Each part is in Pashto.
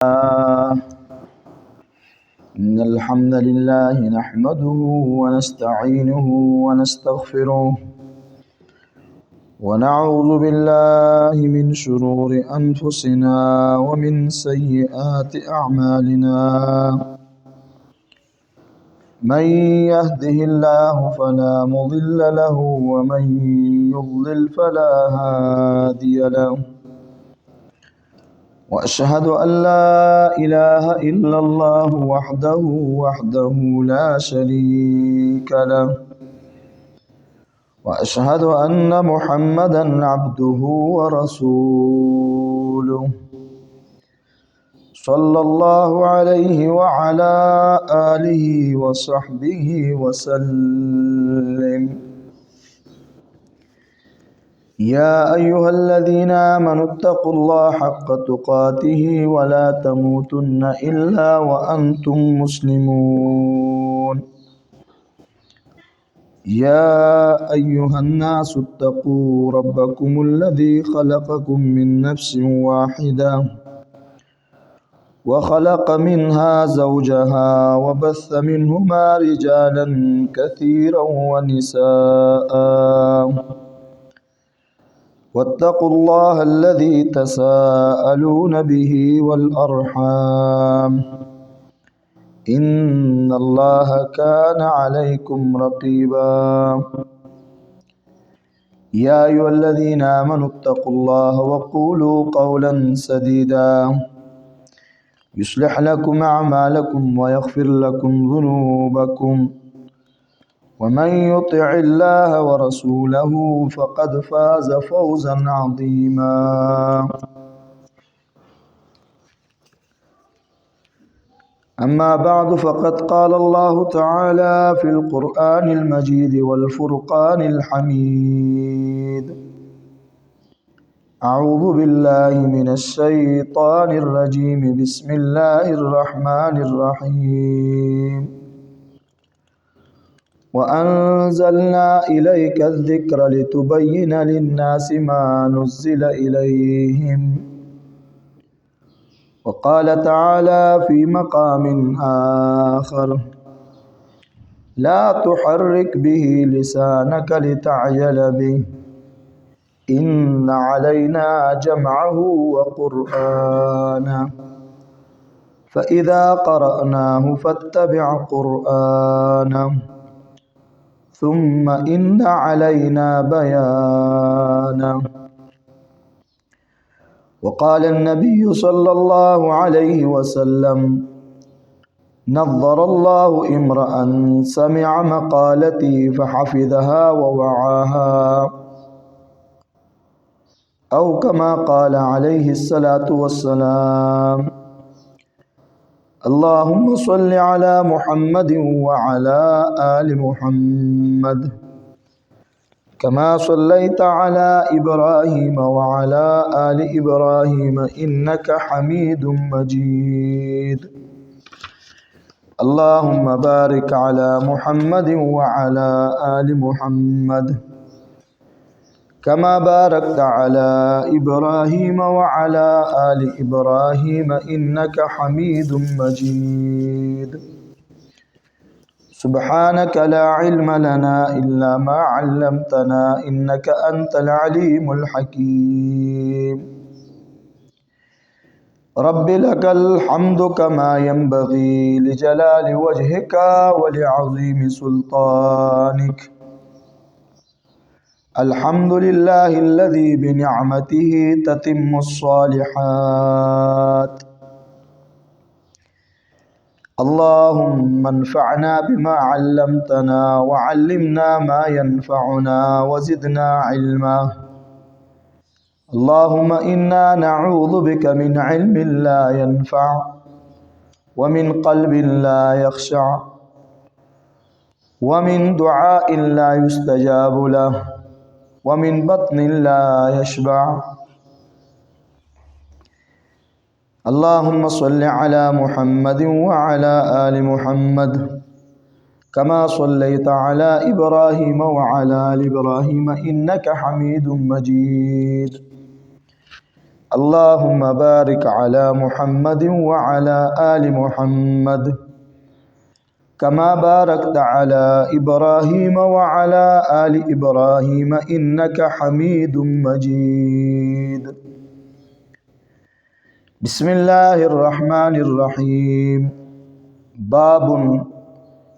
إن الحمد لله نحمده ونستعينه ونستغفره ونعوذ بالله من شرور أنفسنا ومن سيئات أعمالنا. من يهده الله فلا مضل له ومن يضلل فلا هادي له، وأشهد أن لا إله إلا الله وحده لا شريك له، وأشهد أن محمدا عبده ورسوله صلى الله عليه وعلى آله وصحبه وسلم. يا أيها الذين آمنوا اتقوا الله حق تقاته ولا تموتن إلا وأنتم مسلمون. يا أيها الناس اتقوا ربكم الذي خلقكم من نفس واحدة وخلق منها زوجها وبث منهما رجالا كثيرا ونساء، واتقوا الله الذي تساءلون به والأرحام إن الله كان عليكم رقيبا. يا أيها الذين آمنوا اتقوا الله وقولوا قولا سديدا يصلح لكم أعمالكم ويغفر لكم ذنوبكم، ومن يطع الله ورسوله فقد فاز فوزا عظيما. أما بعد، فقد قال الله تعالى في القرآن المجيد والفرقان الحميد: أعوذ بالله من الشيطان الرجيم. بسم الله الرحمن الرحيم. وأنزلنا إليك الذكر لتبين للناس ما نزل إليهم. وقال تعالى في مقام آخر: لا تحرك به لسانك لتعجل به إن علينا جمعه وقرآنه فإذا قرأناه فاتبع قرآنه ثم إن علينا بيانه. وقال النبي صلى الله عليه وسلم: نظر الله امرأ سمع مقالتي فحفظها ووعاها، أو كما قال عليه الصلاة والسلام. اللهم صل على محمد وعلى آل محمد كما صليت على إبراهيم وعلى آل إبراهيم إنك حميد مجيد. اللهم بارك على محمد وعلى آل محمد كما باركت على إبراهيم وعلى آل إبراهيم إنك حميد مجيد. سبحانك لا علم لنا إلا ما علمتنا إنك أنت العليم الحكيم. رب لك الحمد كما ينبغي لجلال وجهك ولعظيم سلطانك. الحمد لله الذي بنعمته تتم الصالحات. اللهم انفعنا بما علمتنا وعلمنا ما ينفعنا وزدنا علما. اللهم إنا نعوذ بك من علم لا ينفع ومن قلب لا يخشع ومن دعاء لا يستجاب له ومن بطن لا يشبع. اللهم صل على محمد وعلى آل محمد كما صليت على إبراهيم وعلى آل إبراهيم إنك حميد مجيد. اللهم بارك على محمد وعلى آل محمد كما باركت على إبراهيم وعلى آل إبراهيم إنك حميد مجيد. بسم الله الرحمن الرحيم. باب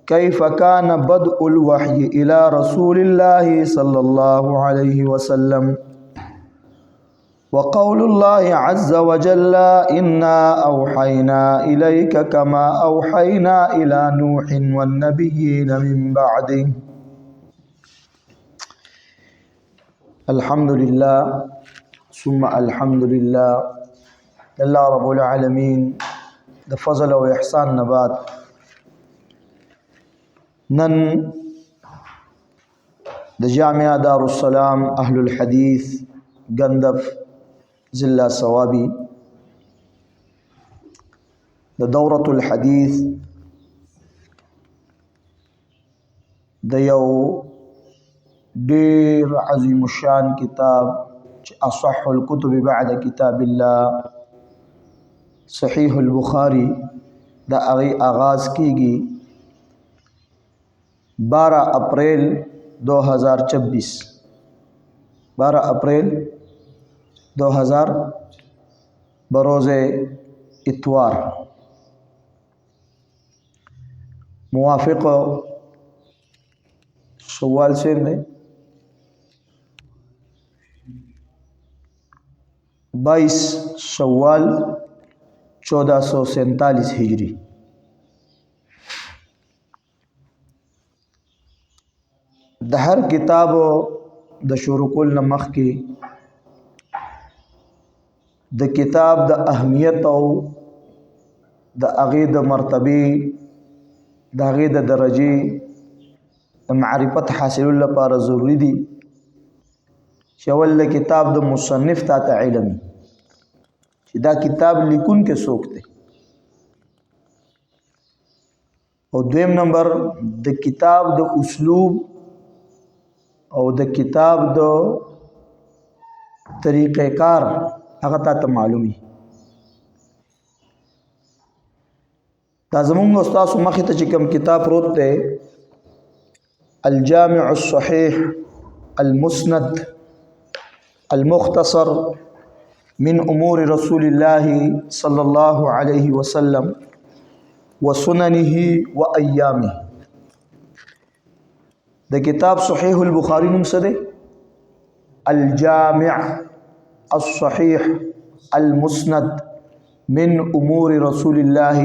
كيف كان بدء الوحي إلى رسول الله صلى الله عليه وسلم وقول الله عز وجل إنا أوحينا إليك كما أوحينا إلى نوح والنبيين من بعده. الحمد لله ثم الحمد لله الله رب العالمين د فضل و احسان نبات نن د جامعه دار السلام اهل الحديث گندف ضلع صوابی د دورة الحديث د یو ډیر عظیم الشان کتاب اصح الكتب بعد کتاب الله صحیح البخاری دا اغی آغاز کیگی 12 اپریل 2026 12 اپریل 2000 بروز اتوار موافق شوال سے 22 شوال 1447 ہجری. د هر کتاب د شروع کول مخ کې د کتاب د اهمیت او د هغه د مرتبه د هغه د درجه د معرفت حاصل لپاره ضروری دي چې ول کتاب د مصنف ته علم چې دا کتاب لیکون کې څوک دی او دویم نمبر د کتاب د اسلوب او د کتاب د طریقہ کار هغه ته معلومي. دا زمونږ استاد مخه ته چې کوم کتاب پروت دی الجامع الصحيح المسند المختصر من امور رسول الله صلى الله عليه وسلم وسننه وايامه. د کتاب صحیح البخاری نوم څه دی؟ الجامع الصحيح المسند من امور رسول الله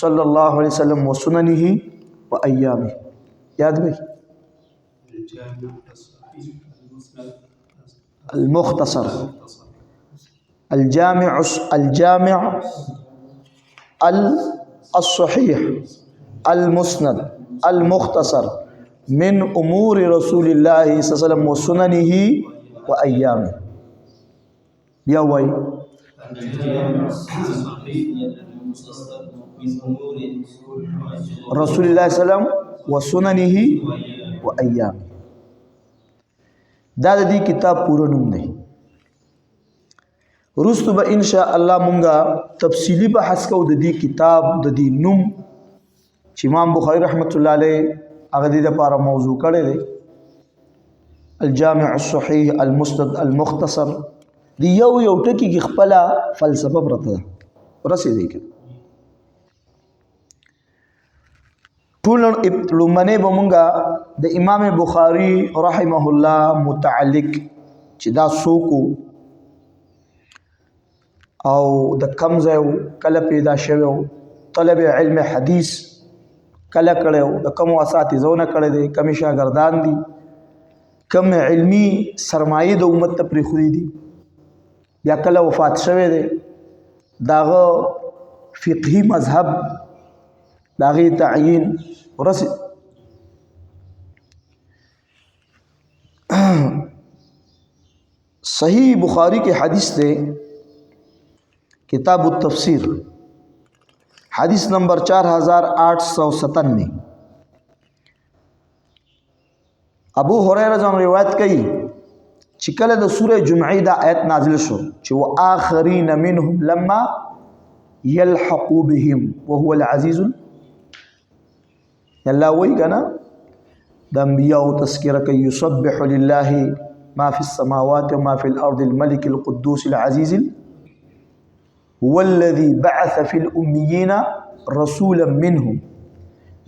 صلى الله عليه وسلم وسننه وايامه. یاد بھائی المختصر الجامع الصحيح المسند المختصر من امور رسول الله صلى الله عليه وسلم وسننه وايامه. بیا وای رسول الله صلی الله علیه وسلم وسننه وايامه. دا د دې کتاب پوره نوم دی. وروسته به ان شاء الله مونږه تفصیلی بحث کوو د دې کتاب د دې نوم چې امام بخاری رحمت الله علیه هغه دې لپاره موضوع کړی دی الجامع الصحيح المسند المختصر. دی یو ټکی کې خپل فلسفه پرته ده ورسېږي کې ټول لمنه به مونږه د امام بخاری رحمه الله متعلق چې دا سوکو او د کم ځای کله پیدا شوی طلب علم حدیث کله کړو د کوم اساتذهونه کړی دي کم شاګردان دي کم علمی سرمایه د امت ته پرې خوري دي یا کله وفات شوی دی داغه فقهي مذهب داغه تعیین ورسې صحیح بخاری کے حدیث دے کتاب التفسیر حدیث نمبر 4897. ابو ہریرہ جان روایت کئی چې کله د سوره جمعه دا آیت نازل شو چې واخرین منهم لما يلحقوا بهم وهو العزيز الله وی کنا د انبیاء تذکرہ کوي یسبح لله ما في السماوات وما في الارض الملك القدوس العزيز هو الذي بعث في الاميين رسولا منهم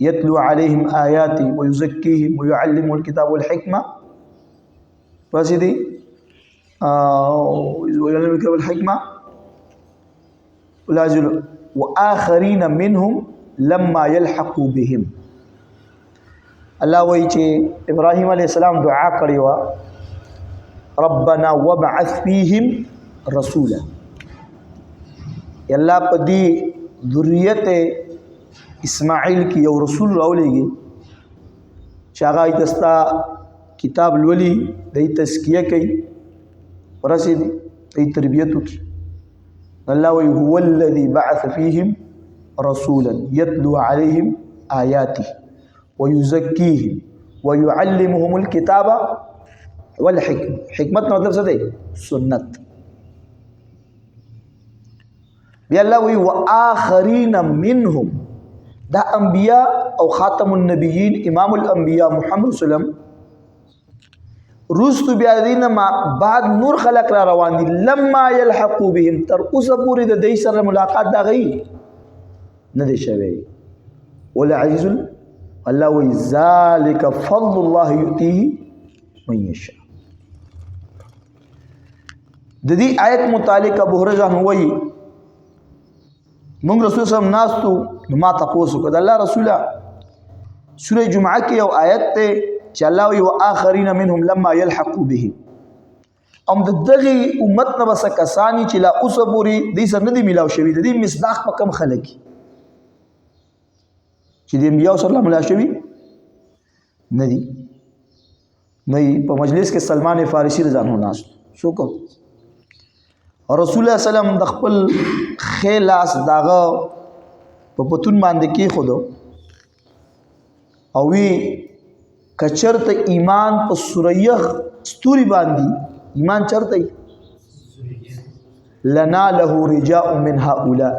يتلو عليهم آياته ويزكيهم ويعلمهم الكتاب والحكمة فاسدي ويعلمهم الكتاب والحكمة وآخرين منهم لما يلحقوا بهم الله ويجي إبراهيم عليه السلام دعاء كريوا ربنا وابعث فيهم رسولا يلا بدي ذريته اسماعیل کی یو رسول راولېږي چې هغه دستا کتاب لولي د تزکیه کوي ورسېږي د تربیت کوي الله وی هو الذي بعث فيهم رسولا يتلو عليهم آياته ويزكيهم ويعلمهم الكتاب والحكمة حکمت مطلب څه دی سنت بیا الله وی واخرین منهم دا انبیاء او خاتم النبیین امام الانبیاء محمد صلی الله علیه وسلم رستو بیا دین ما بعد نور خلق را روان دي لما يلحقوا بهم تر اوسه پوری د دې سره ملاقات دا غي نه دي شوی ولا عزیز الله وی ذالک فضل الله یؤتیه من یشاء د دې آیت متعلق ابو هريره وی مونږ رسول صلی الله علیه وسلم ناستو ما تاسو کو د الله رسوله سوره جمعه کې یو آیت ته چې الله وی واخرین منهم لما يلحقوا به ام دغه امت نه بس کسانی چې لا اوس پوری دې سر نه دی ملاو شوی د دې مصداق په کم خلک چې دې بیا صلی الله علیه شوی نه دی نه په مجلس کې سلمان فارسی رضی الله عنه شو کو رسول الله سلام د خپل خلاص داغه په پتون باندې کې خودو او وی کچرته ایمان په سوریه ستوري باندې ایمان چرته لنا له رجاء من هؤلاء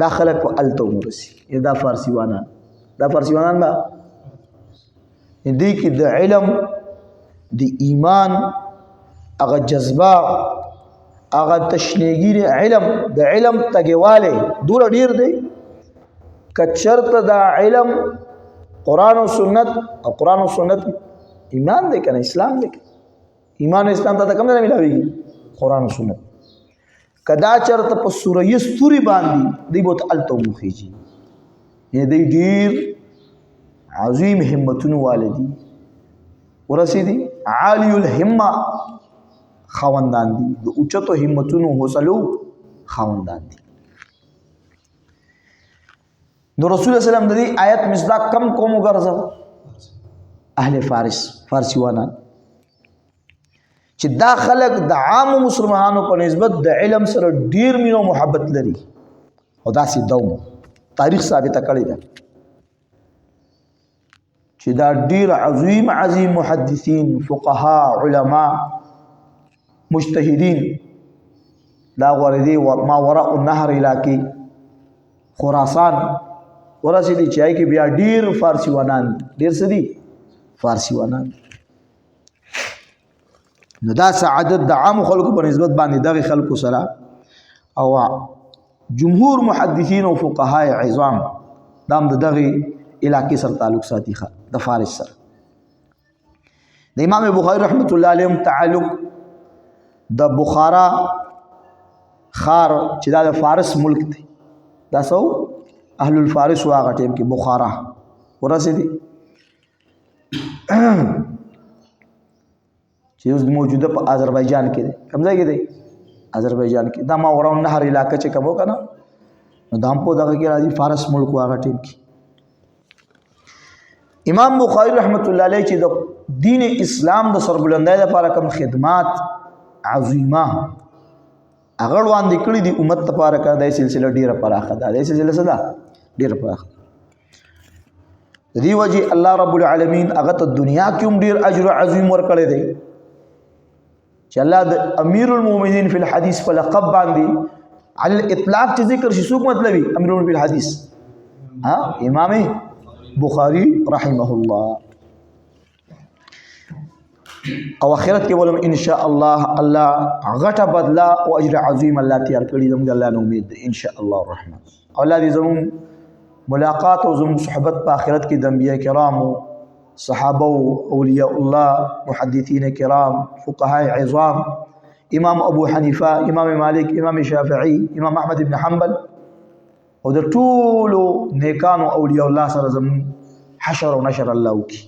داخله کو التو مرسي دا فارسی وانان با دې کې د علم د ایمان هغه جذبه هغه تشنیګی علم د علم تګواله دور ډیر دی کچرته دا علم قرآن و سنت او قرآن و سنت ایمان دی کنه اسلام دی ایمان و اسلام ته کوم نه ملاویږي قرآن و سنت کدا چرته په سوره ستوري باندې دی بوت التو مخیږي دی ډیر عظیم همتونو والدی ورسیدي عالی الهمه خواندان دي د اوچتو همتونو حوصلو خواندان دي نو رسول الله سلام د دې آیت مصداق کم کوم وګرځو اهل فارسی وانان چې دا خلق د عام مسلمانانو په نسبت د علم سره ډیر مینو محبت لري او داسې دوم تاریخ ثابت کړی ده چې دا ډیر عظیم محدثین فقها علما مجتهدین دا وردی ما وراء النهر علاقی خراسان ورسېدي چې هغه کې بیا ډیر فارسی وانان ډیر سدي فارسی وانان نو دا سعادت د عام خلکو په نسبت باندې دغه خلکو سره او جمهور محدثین او فقهای عظام دام دغه علاقې سره تعلق ساتي د فارس سره د امام بخاری رحمت الله علیه تعلق د بخارا خار چې دا د فارس ملک دی دا سو اهل الفارس واغه ټیم کې بخارا ورسېدي چې اوس موجوده په آذربایجان کې دی کوم ځای کې دی آذربایجان کې دا ما وراون نهر علاقې چې کوم کنه نو دام په دغه کې راځي فارس ملک واغه ټیم کې امام بخاری رحمت الله علیه چې د دین اسلام د سربلندۍ لپاره کوم خدمات عظیمه اگر وړاندې کړی دی امت لپاره کا د سلسله ډیره پراخه ده د سلسله صدا ډیره پراخه دی وجه الله رب العالمین هغه ته دنیا کې هم ډیر اجر عظیم ورکړي دی چې الله د امیر المؤمنین فی الحدیث په لقب باندې علی الاطلاق چې ذکر شي څوک مطلبي امیر المؤمنین فی الحدیث امام بخاری رحمه الله او اخرت کې ولهم ان شاء الله الله غټه بدلا او اجر عظیم الله تیار کړی زموږ الله نو امید ان شاء الله الرحمن اولاد زموږ ملاقات او زموږ صحبت په اخرت کې د انبیاء کرامو صحابه او اولیاء الله محدثین کرام فقهاء عظام امام ابو حنیفه امام مالک امام شافعی امام احمد بن حنبل او د ټولو نیکانو اولیاء الله سره زموږ حشر او نشر الله وکي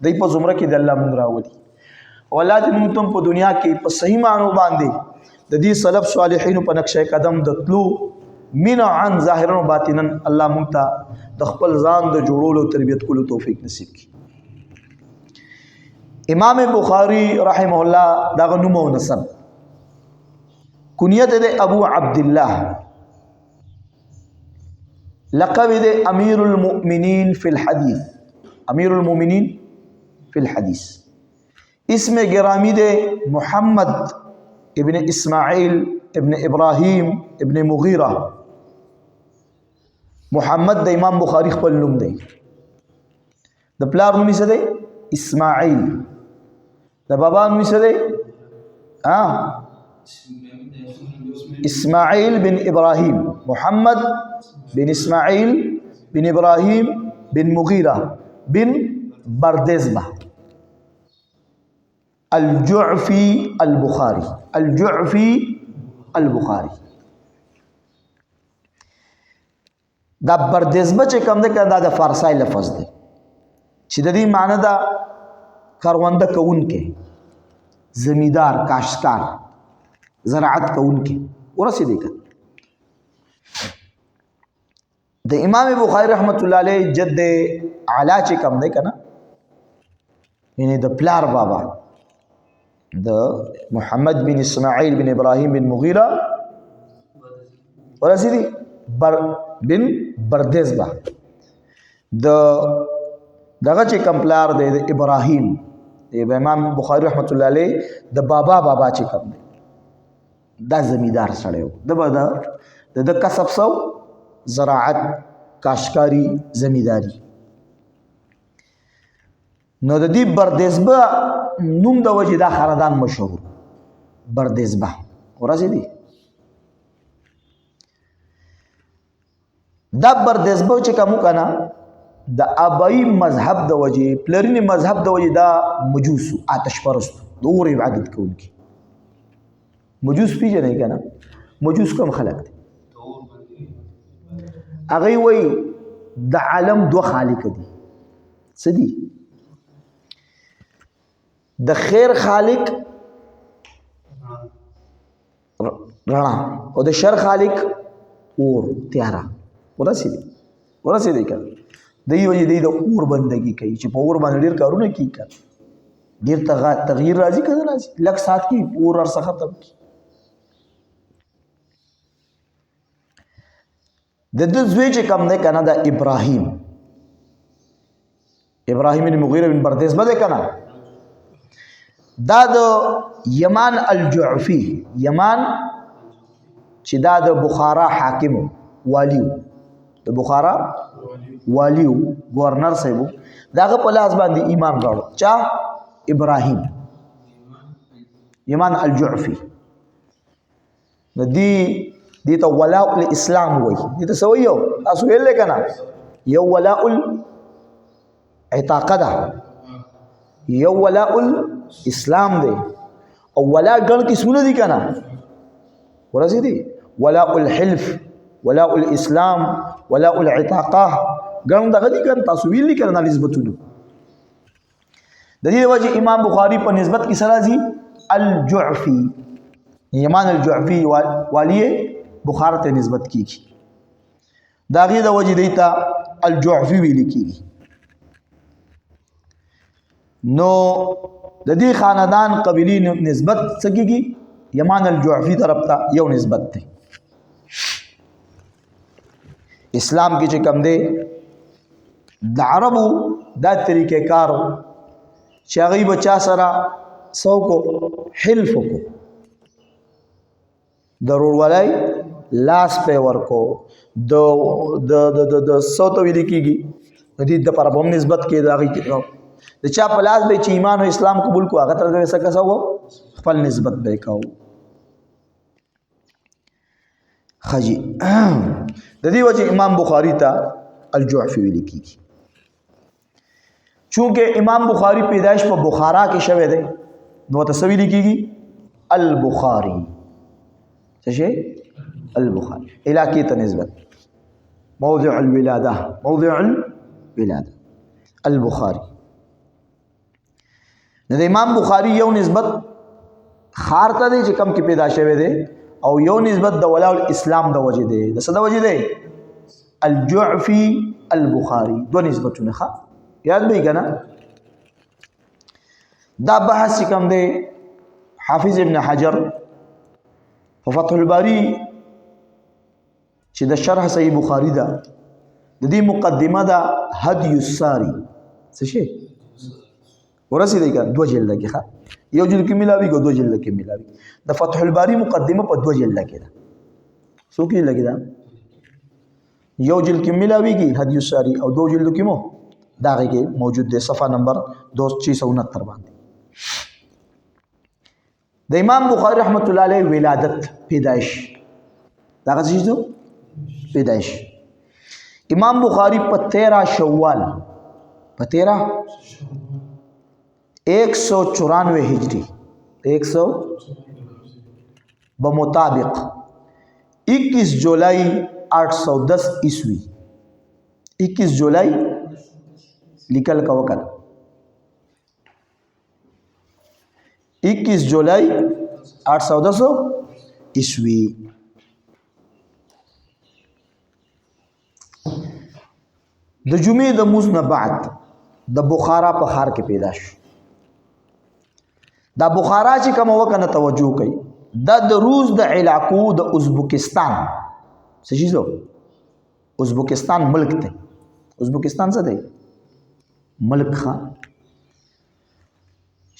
دای په زمره کې د الله مونږ راولي اولاد مونږ ته په دنیا کې په صحیح معنی باندې د دې سلف صالحین په نقشه قدم د تلو من عن ظاهرا و باطنا الله مونږ ته د خپل ځان د جوړولو تربیت کولو توفیق نصیب کړي امام بخاری رحمه الله دا نوم او نسب کنیت د ابو عبد الله لقب د امیر المؤمنین فی الحدیث امیر المؤمنین فی الحدیث اسم گرامی دے محمد ابن اسماعیل ابن ابراہیم ابن مغیرہ محمد د امام بخاری خپل نوم دی د پلار نوم څه دی اسماعیل د بابا نوم څه دی اسماعیل بن ابراہیم محمد بن اسماعیل بن ابراہیم بن مغیرہ بن بردزبہ الجعفی البخاری الجعفی البخاری دا بردزبه چې کوم ده دا د فارسی لفظ دی چې د دې معنی دا کرونده کوونکی زمیدار کاشتکار زراعت کوونکی ورسېدی که د امام بخاری رحمت الله علیه جد اعلی چې کوم دی که نه یعنی د پلار بابا د محمد بن اسماعیل بن ابراهیم بن مغیرہ ورسېدی بن بردزبه د دغه چې کوم پلار دی د ابراهیم د امام بخاری رحمت الله علیه د بابا چې کوم دی دا زمیدار سړی و د کسب سو زراعت کاشکاری زمیداری نو د دې بردزبه نوم د وجه دا خاندان مشهور بردزبه ورسېدی دا بردزبه چې کوم کنه د ابای مذهب د وجه پلرینی مذهب د وجه دا مجوس آتش پرست د اور عبادت کوونکی مجوس پیژنې کنه مجوس کوم خلق دي هغه وای د عالم دو خالق دي سدي د خیر خالق رڼا او د شر خالق اور تیارا ورسېدی کنه دی وجه دی د اور بندگی کوي چې په اور باندې ډیر کارونه کوي کنه ډیر تغییر راځي کنه راځي لک سات کی اور ورڅخه ختم کی د دې زوی چې کوم دی کنه د ابراهیم بن مغیرہ بن بردزبه ده کنه دا د یمان الجعفی یمان چې دا د بخارا حاکم والیو د بخارا والیو گورنر صاحب داغه په لاس باندې ایمان راوړ چا ابراهیم یمان الجعفی دي ته ولاء الاسلام وای دي ته سویو تاسو ویل کنه یو ولاء العتاقه یو ولاء الاسلام دی او ولاء ګڼ قسمونه دي کنه ورسېدي ولاء الحلف ولاء الاسلام ولاء العتاقه ګڼ دغه دي کنه تاسو ویل کنه نسبتونه د دې وجه امام بخاری په نسبت کې سره دي الجعفی یمان الجعفی والیه بخار ته نسبت کیږي دا غي د وجه دیتا الجعفی ویل کیږي نو د دې خاندان قبیلی نسبت سکیږي یمان الجعفی طرف ته یو نسبت دی اسلام کې چې کم دی د عربو دا طریقې کار چې هغه بچا سره سو کو حلف کو ضرور ولای لاس په ورکو د سو ته ویل کیږي د دې د پر په نسبت کې دا غي د چا په لاس به چې ایمان او اسلام قبول کو هغه تر دې څه کسو خپل نسبت به کاو خجی د دې وجه امام بخاری ته الجعفی ویل کیږي چونکه امام بخاری پیدائش په بخارا کې شوه دی نو تسوی لیکيږي البخاری څه شي البخاری علاقه ته نسبت موضع الولاده البخاری د امام بخاری یو نسبت خار ته دی چې کم کې پیدا شوه دی او یو نسبت د ولاء الاسلام د وجه دی د څه د وجه دی الجعفی البخاری دو نسبتونه ښه یاد به کنا دا بحث کوم دی حافظ ابن حجر په فتح الباری چې د شرح صحیح بخاری دا د دې مقدمه دا هدی الساری څه شي ورسې دی کا دو جلد کې ښه یو جلد کې ملاوي کو دو جلد کې ملاوي د فتح الباری مقدمه په دو جلد کې دا سو کې لګی دا یو جلد کې ملاوي کی هدی الساری او دو جلد کې مو داغه کې موجود دی صفحه نمبر 2669 باندې د امام بخاری رحمت الله علیه ولادت پیدائش داغه څه شو پیدائش امام بخاری په 13 شوال په 194 هجری 100 بمطابق 21 جولائی 810 عیسوی 21 جولائی لیکل کا وکړه 21 جولائی 810 عیسوی د جمعې د موز نه بعد د بخارا په ښار کې پیدا شو دا بخارا چې کوم وکنه توجه کوي دا د روس د علاقو د ازبکستان څه شي زو ازبکستان ملک ته ازبکستان څه دی ملک خان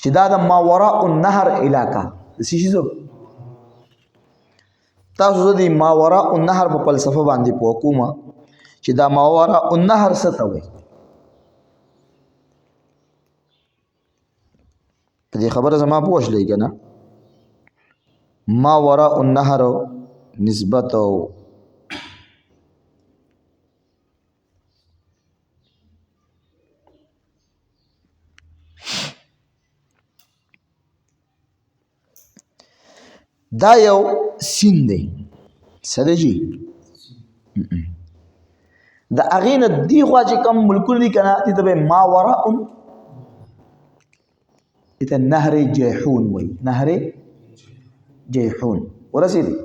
چې دا د ماوراء النهر علاقہ څه شي زو تاسو د ماوراء النهر په فلسفه باندې په حکومت چې دا ماوراء النهر څه ته وایي په دې خبره زما پوښلې کنه ماوراء النهر نسبت او دا یو سین دی سدجی دا اغینه دی خوا چې کم ملکونه دي کنه دې ته ماوراء ته نهر جیحون وای نهر جیحون ورسېدي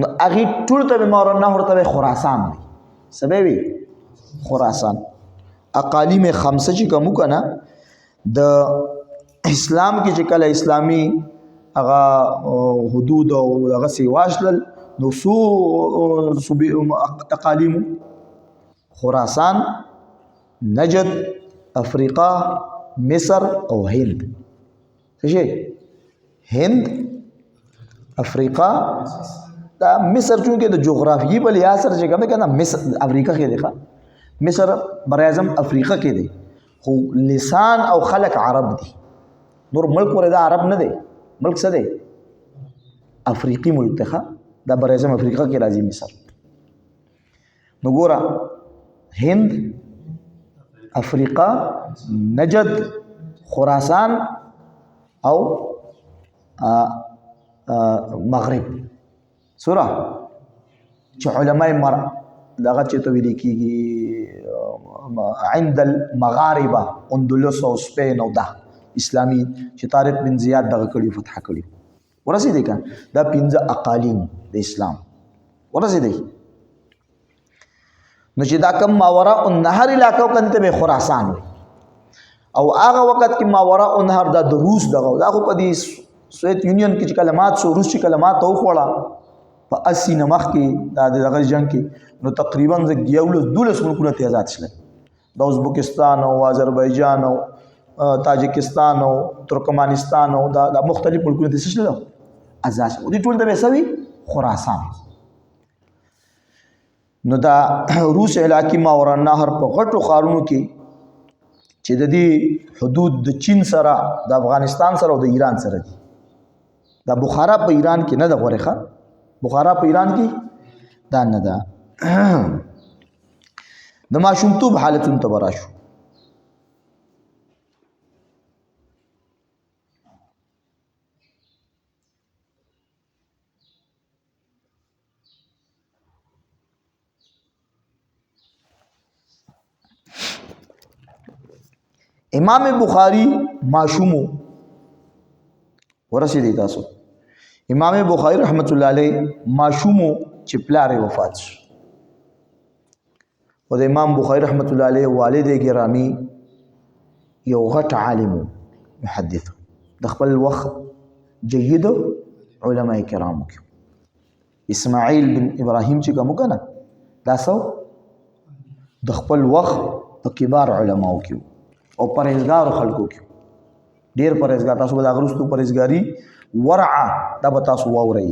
نو اغه ټول ته ماوراء النهر ته خراسان وای سبب خراسان اقالیم خمسه چې کوم کنه د اسلام کې چې کله اسلامی هغه حدود او هغه سی واشلل نو سو اقالیم خراسان نجد افریقا مصر او هند څه شي هند افریقا دا مصر چونکه د جغرافیي په لحاظ سره چې کوم کنه مصر افریقا کې دی مصر براعظم افریقا کې دی خو لسان او خلق عرب دي نور ملک وردا عرب نه دی ملک څه دی افریقی ملک ته دا براعظم افریقا کې راځي مصر نو ګورا هند افریقا نجد خراسان او مغرب سورہ چې علماء دغه چې تو ویل کیږي عند المغاربه اندلس او سپین او دا اسلامی چې طارق بن زیاد دغه کړي فتح کړي ورسېدي کا دا 15 اقالیم د اسلام ورسېدي نو چې دا کم ماوراء النهر علاقو کنته به خراسان او هغه وخت کې ماوراء النهر د روس دغه دا خو په دې سوویت یونین کې کلمات شو روسي کلمات او خوړه په 80 نمخ کې د دغه جنگ کې نو تقریبا د 12 ملکونو ته آزاد شول د ازبکستان او آذربایجان او تاجکستان او ترکمانستان او دا مختلف ملکونو ته څه شول آزاد شول دي ټول د وسوي خراسان نو دا روس علاقې ماورا النهر په غټو ښارونو کې چې د دې حدود د چین سره د افغانستان سره او د ایران سره دي دا بخارا په ایران کې نه ده غوړې ښه بخارا په ایران کې دا نه ده د ماشومتوب حالتونو ته به راشو امام بخاری معشومو ورسېدی تاسو امام بخاری رحمت الله علیه معشومو چې پلار وفات شو او د امام بخاری رحمت الله علیه والد ګرامی یو غټ عالم محدث د خپل وخت جيد علماء کرام کې اسماعیل بن ابراهیم چې کوم کنه دا سو د خپل وخت په کبار علماو کې او پرهیزګار خلکو کې ډیر پرهیزګار تاسو به غرستو پرهیزګاری ورع دا به تاسو واورئ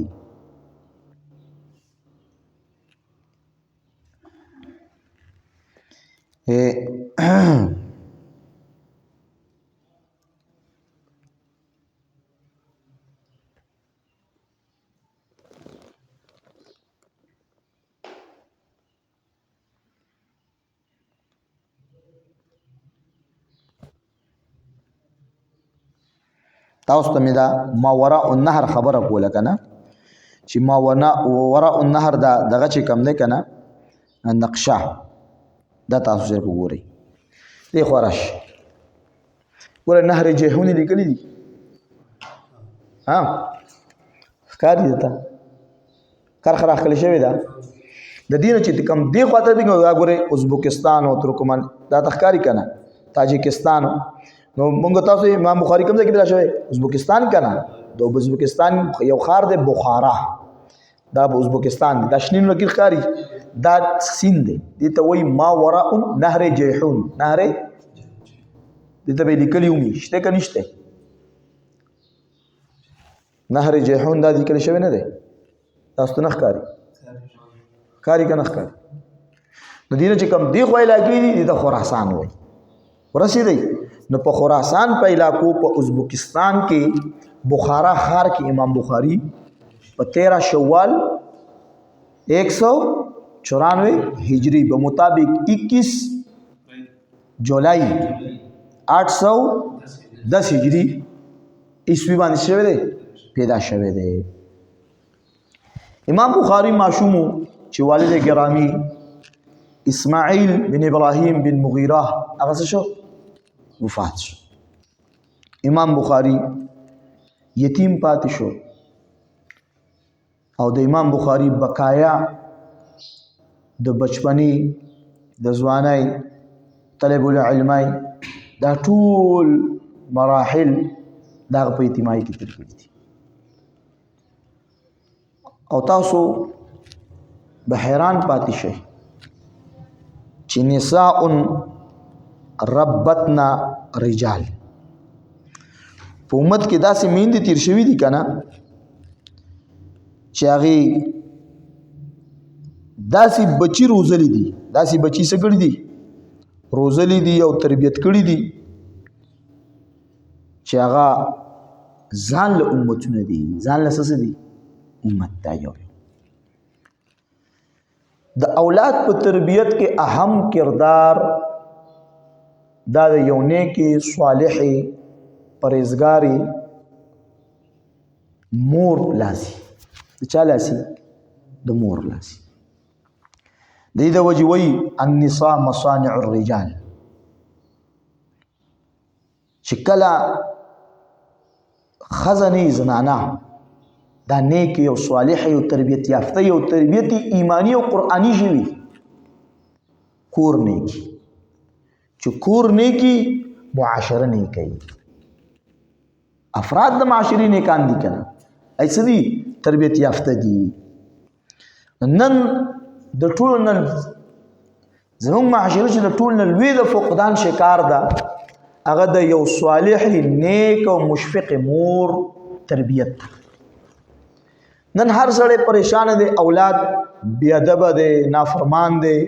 تاسو ته دا ماورا النهر خبره کوله کنه چې ماورا النهر دا دغه چې کم نه کنه نقشه دا تاسو سره وګورئ دی خورش ګوره نهر جهونی لیکلی دي ها ښکاري دته کرخره خلی شوی دا د دینه چې کم دی خواته دی ګوره ازبکستان او ترکمان دا تخکاری کنه تاجکستان نو مونږ تاسو امام بخاری کوم ځای کې راځي ازبکستان کنه د ازبکستان یو خار د بخارا دا ازبکستان د شنین وکیل خاري دا سین دی دته وای ما وراء نهر جیحون نهر دته به لیکلی ومي شته کنيشته نهر جیحون دا ذکر شوی نه دی تاسو نه ښکاری ښکاری کنه ښکاری نو دینه چې کوم دی خو علاقې دي د خراسان وای ورسېدی نو په خراسان په علاقو په ازبکستان کې بخارا ښار کې امام بخاری په 13 شوال 194 ہجری به مطابق 21 جولائی 810 ہجری عیسوی باندې شوی دی پیدا شوی دی امام بخاری معشوم چې والد گرامی اسماعیل بن ابراهیم بن مغیره هغه شو وفات شو امام بخاری یتیم پاتې شو او د امام بخاری بقایا د بچپنی د ځوانۍ طلب العلمای دا ټول مراحل دا په یتیمای کې تیر کړی دي او تاسو به حیران پاتې شئ چې نساء ربتنا رجال په امت کې داسې میندې تیر شوي دي کنه چې هغه داسې بچی روزلي دي داسې بچی څه کړی دي روزلي دي او تربیت کړی دي چې هغه ځان له امتونه دي ځان له څه دي امت دا یو د اولاد په تربیت کې اهم کردار دا د یو نیکی صالحی پرهیزګاری مور لاسي د چا لاسي د مور لاسي د دې وجه وی النساء مصانع الرجال چې کله خزنی زنانا دا نیکی او صالحی او تربیت یافته او تربیت ایمانی او قرآنی شوی کور نیکی چې کور نیکی معاشره نیکی افراد د معاشري نیکان دي کنه ایسه دي تربیت یافته دي نن د ټول نن زموږ معاشره چې د ټول نن لوی د فقدان شکار ده هغه د یو صالح نیک او مشفق مور تربیت. نن هر سړی پریشان دی، اولاد بی ادب دی، نافرمان دی،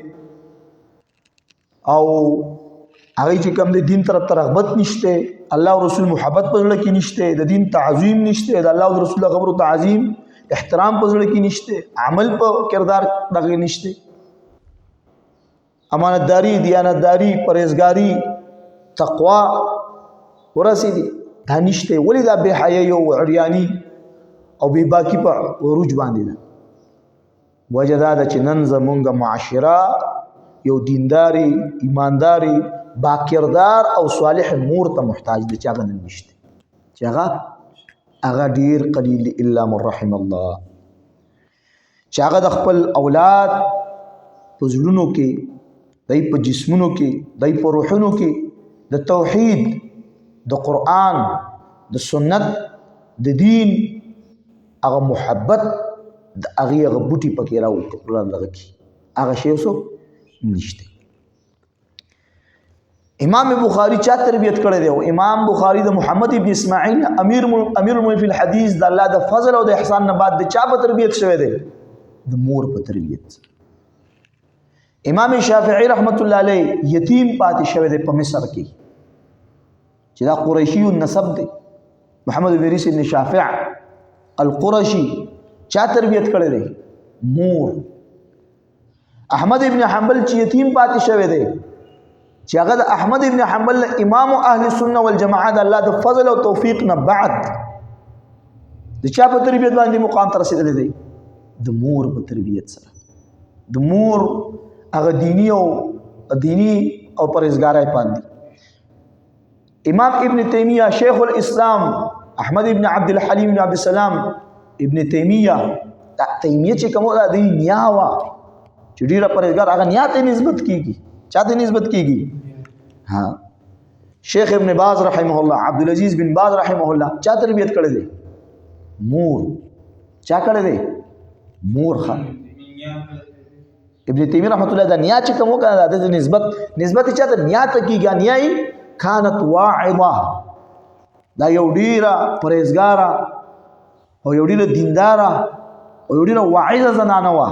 او هغه چې کوم دی دین طرف ته رغبت نشته، الله او رسول محبت په زړه کې نشته، د دین تعظیم نشته، د الله او رسول خبرو تعظیم احترام په زړه کې نشته، عمل په کردار دغه نشته، امانتداری، دیانتداری، پرهیزګاری، تقوا ورسېدي دا نشته. ولې دا بې حیایي او عریاني او بې باکي په عروج باندې ده؟ وجه دا ده چې نن زمونږ معاشره یو دینداري، ایمانداري، باکردار او صالح مور ته محتاج ده چې هغه نن نشته، چې هغه ډیر قلیل الا من رحم الله، چې هغه د خپل اولاد په زړونو کې، دای په جسمونو کې، دای په روحونو کې د توحید، د قرآن، د سنت، د دین هغه محبت، د هغه بوټي پکې راوړل کی، هغه شی اوس نشته. امام بخاری چا تربیت کړی دی؟ امام بخاری د محمد ابن اسماعیل امیر المؤمنین فی الحدیث د الله د فضل او د احسان نه بعد د چا په تربیت شوی دی؟ د مور په تربیت. امام شافعی رحمت الله علیه یتیم پاتې شوی دی په مصر کې، چې دا قریشی النسب دی. محمد بن ادریس بن شافع القرشی چا تربیت کړی دی؟ مور. احمد ابن حنبل چې یتیم پاتې شوی دی، چې هغه د احمد ابن حنبل امام اهل سنت والجماعت د الله د فضل او توفیق نه بعد د چا په تربیت باندې مقام ته رسیدلی دی؟ د مور په تربیت سره. د مور هغه دینی او پرهیزګارۍ باندې. امام ابن تیمیه شیخ الاسلام احمد ابن عبد الحلیم ابن عبد السلام ابن تیمیه، تیمیه چې کومه د نیا وا چې ډیره پرهیزګار، هغه نیا ته نسبت کیږي. چاته نسبت کیږي؟ ها، شیخ ابن باز رحمه الله، عبدالعزیز بن باز رحمه الله چا تربیت کړی دی؟ مور. چا کړی دی؟ مور. خان ابن تیمیه رحمت الله دا نیا چې کوم کنه د نسبت چاته نیا ته کیږي؟ نیای کانت واعظه، دا یو ډیره پرهیزګاره او یو ډیره دینداره او یو ډیره واعظه زنانه وه،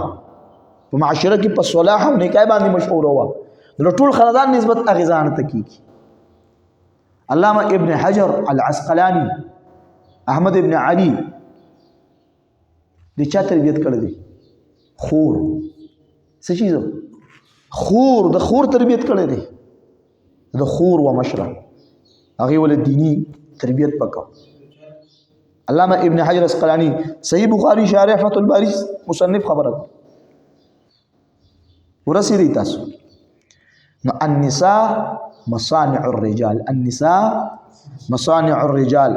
په معاشره کې په صلاح او نیکۍ باندې مشهوره وه. د ټول خاندان نسبت هغې ځان ته کیږي. علامه ابن حجر العسقلاني احمد ابن علي د چا تربیت کړی دی؟ خور. څه شي؟ خور. د خور تربیت کړی دی، د خور و مشره، هغې ول دینی تربیت پکاو. علامه ابن حجر العسقلاني صحیح بخاری شارح فتح الباری مصنف خبره ورسېدی تاسو. نو النساء مصانع الرجال، النساء مصانع الرجال،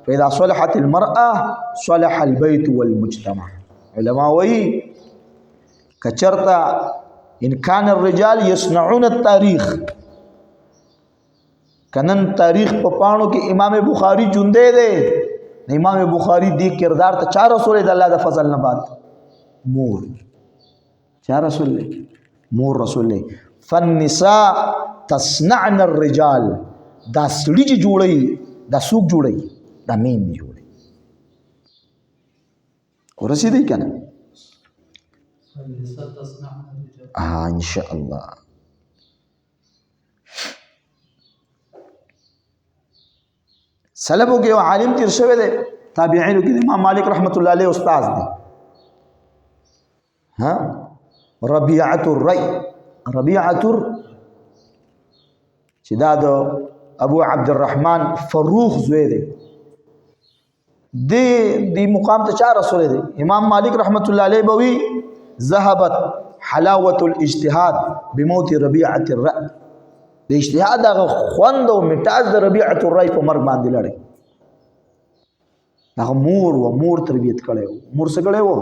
فإذا صلحت المرأة صلح البيت والمجتمع. علماء وی کچرتا ان كان الرجال يصنعون التاريخ، کنن تاریخ په پاڼو کې امام بخاری جوندې دی. امام بخاری دی کردار ته چا رسول د الله د فضل نه بعد؟ مور. چا رسول دی؟ مور رسول دی. فالنساء تصنعن الرجال، دا سړي چې جوړي، دا څوک جوړي؟ دا مین جوړي. ورسېدی که نه؟ ان شاء الله. سلفو کې یو عالم تیر شوی دی، تابعینو کې امام مالک رحمت الله علیه استاد دی. ها، ربيعة الرأي، ربيعة چې دا د ابو عبد الرحمن فروخ زوی دی. دی مقام ته چا رسول دی؟ امام مالک رحمت الله علیه بوي ذهبت حلاوة الاجتهاد بموت ربيعة الرأي. د اجتهاد هغه خوند او مټاز د ربيعة الرأي په مرګ باندې لړی. هغه مور و مور تربیت کړی و. مور څه کړی و؟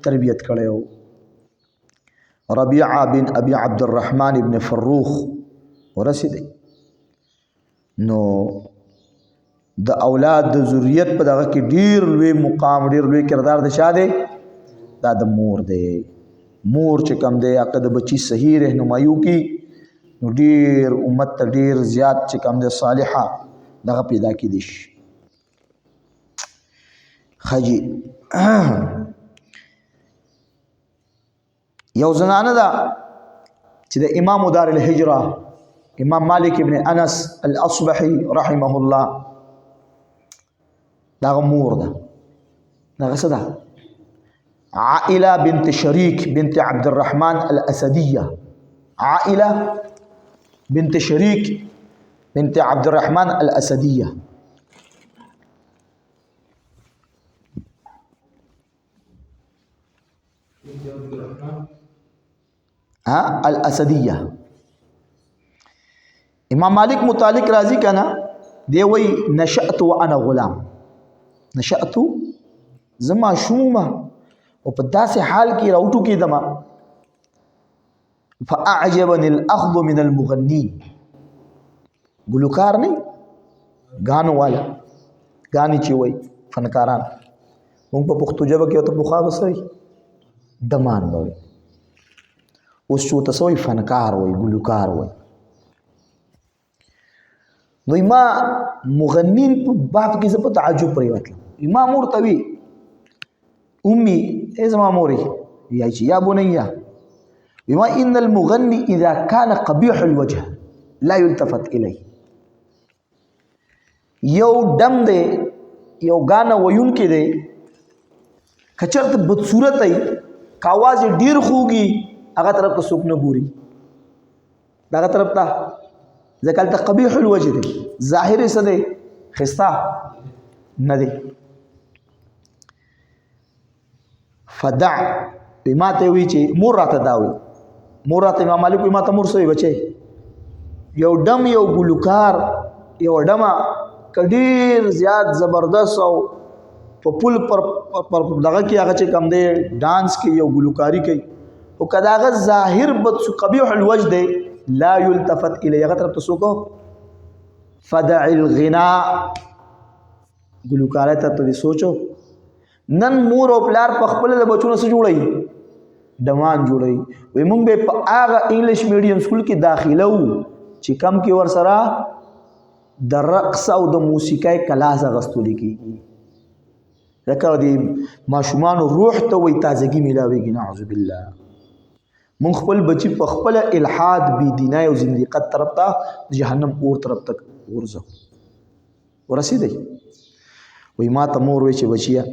تربیت کړی و. ربيعة بن ابي عبد الرحمن ابن فروخ ورسېدی. نو د اولاد د ذریت په دغه کې ډیر لوی مقام، ډیر لوی کردار د چا دی؟ دا د مور دی. مور چې کوم دی هغه د بچی صحیح رهنمایي وکړي، نو ډیر امت ته ډیر زیات چې کوم د صالحه دغه پیدا کیدی شي خجی یو زنانه ده چې د امام دار الهجره امام مالک ابن انس الاصبحي رحمه الله دغه مور ده دغه څه ده عائله بنت شريك بنت عبد الرحمن الاسديه عائله بنت شريك بنت عبد الرحمن الاسديه الاسديه امام مالک متعلق راضی کنا دی وی نشأت وانا غلام نشأت زما شومه او په داسې حال کې راوټو کې دما فاعجبني الاخذ من المغنين ګلوکار نه غانو والا غاني چې وای فنکاران موږ په پښتو ژبه کې ته بوخا وسوي دمان وای اوس شو ته سوي فنکار وای ګلوکار وای نو ما مغنين په باب کې څه په تعجب پرې وته امام مرتوي امي ازما موري يا بني بما ان المغني اذا كان قبيح الوجه لا يلتفت اليه یو دم دے یو غانا ويون کې دے کچرت بدصورت ای کاواز ډیر خوږي هغه طرف ته سوق نه ګوري دغه طرف ته ځکه ته قبیح الوجه دی ظاهر څه دی خستا نه دی فدع بما ته وی چې مور راته داوي مور راته امام مالک ما ته مور سوی بچي یو دم یو ګلوکار یو دمه کډیر زیات زبردست او په پل پر دغه کې هغه چې کم دی ډانس کې یو ګلوکاری کوي او کداغه ظاهر بد قبیح الوجه دی لا يلتفت الیه هغه طرف ته سوکو فدع الغناء ګلوکاری ته سوچو نن مور او پلار په خپل د بچونو سره جوړي دمان جوړي وي مونږ به په هغه انګلیش میډیم سکول کې داخله وو چې کم کې ور سره د رقص او د موسیقۍ کلاس غستول کیږي ځکه د ماشومان روح ته وي تازگی ملاويږي نعوذ بالله مونږ خپل بچي په خپل الحاد بی دینای او زندقت طرف ته جهنم اور طرف تک ورځو ورسیدي وي ما ته مور وي چې بچیا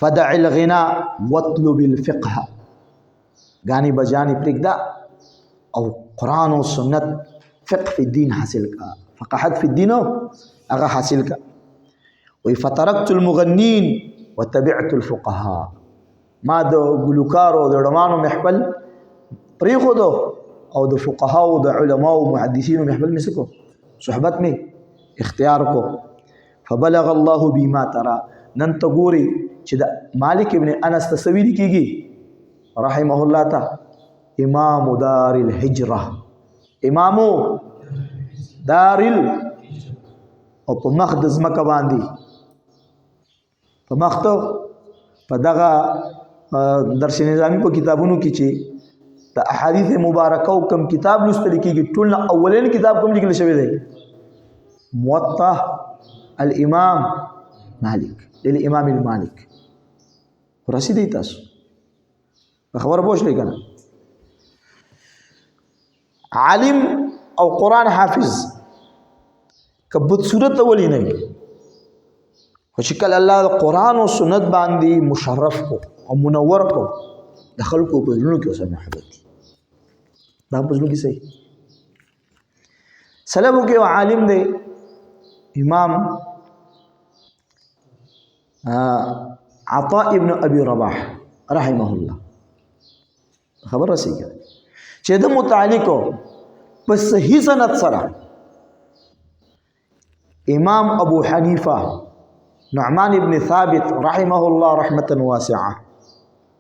فدع الغناء واطلب الفقه غاني بجاني پرېږده او قرآن او سنت فقه في الدين حاصل کا فقهت في الدين هغه حاصل کا وي فتركت المغنين وتبعت الفقهاء ما د ګلوکارو د ډمانو محفل پرېښودو او د فقهاو د علماو محدثینو محفل مسکو صحبت می اختیار کو فبلغ الله بما ترى نن ته ګوري چې د مالک ابن انس تسویل کیږي رحمه الله تعالی امام دار الهجره امام دار او په مقدس مکه باندې په مخته په دغه درس نظامی په کتابونو کې چې د احادیث مبارکه او کم کتاب لوستل کېږي ټول اولین کتاب کوم لیکل شوی دی موطأ الامام مالک للامام المالک رسیدي تاسو خبر پوښ لیکنه عالم او قرآن حافظ کبد صورت اولی نه خو چې کله الله قرآن او سنت باندې مشرف کو او منور کو د خلکو په زړونو کې اوسه محبت دي دا په زړونو کې صحیح سلام کې عالم دی امام عطاء ابن ابي رباح رحمه الله خبر رسیږي چې د متعلقو په صحیح سند سره امام ابو حنیفه نعمان ابن ثابت رحمه الله رحمة واسعة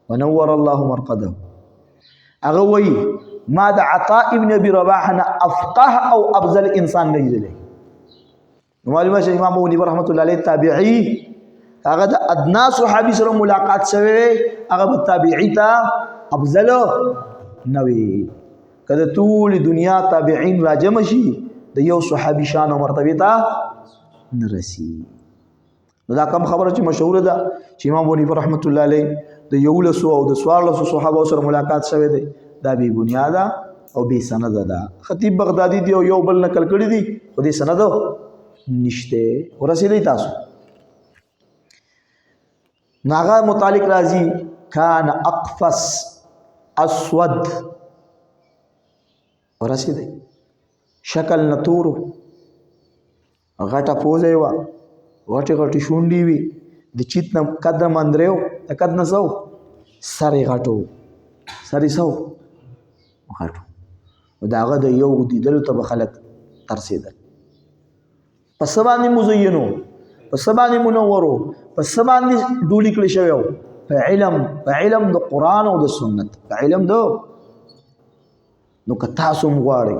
ونور الله مرقده اغوي ما د عطاء ابن ابي رباح افقه او افضل انسان نجد له معلومه چې امام ابو حنیفه رحمت الله علیه تابعی هغه د ادنا صحابي سره ملاقات شوه هغه تابعی ته افضل نوی کله ټول دنیا تابعین راجم شي د یو صحابي شان او مرتبه ته نرسي. دا کوم خبره چې مشهور ده چې امام ابو حنیفه رحمت الله علیه د یولسو او د 14 صحابه سره ملاقات شوه دی، دا بی بنیاد او بی سند ده. خطیب بغدادي دی یو بل نقل کړی دی او د سند نشته ورسېدی تاسو. ناغه متعلق راځي کان اقفص اسود ورسېدی شکل نتورو غټه پوزه و غټه غټه شونډې وي د چیت نه قدم اندریو د قد نه سو سره غټو سره سو غټو داغه د یو دیدلو ته خلک ترسیدل. پس باندې مزینو پس باندې منورو پس باندې ډولی کړی شوی په علم د قران او د سنت په علم دو. نو که تاسو مغواړئ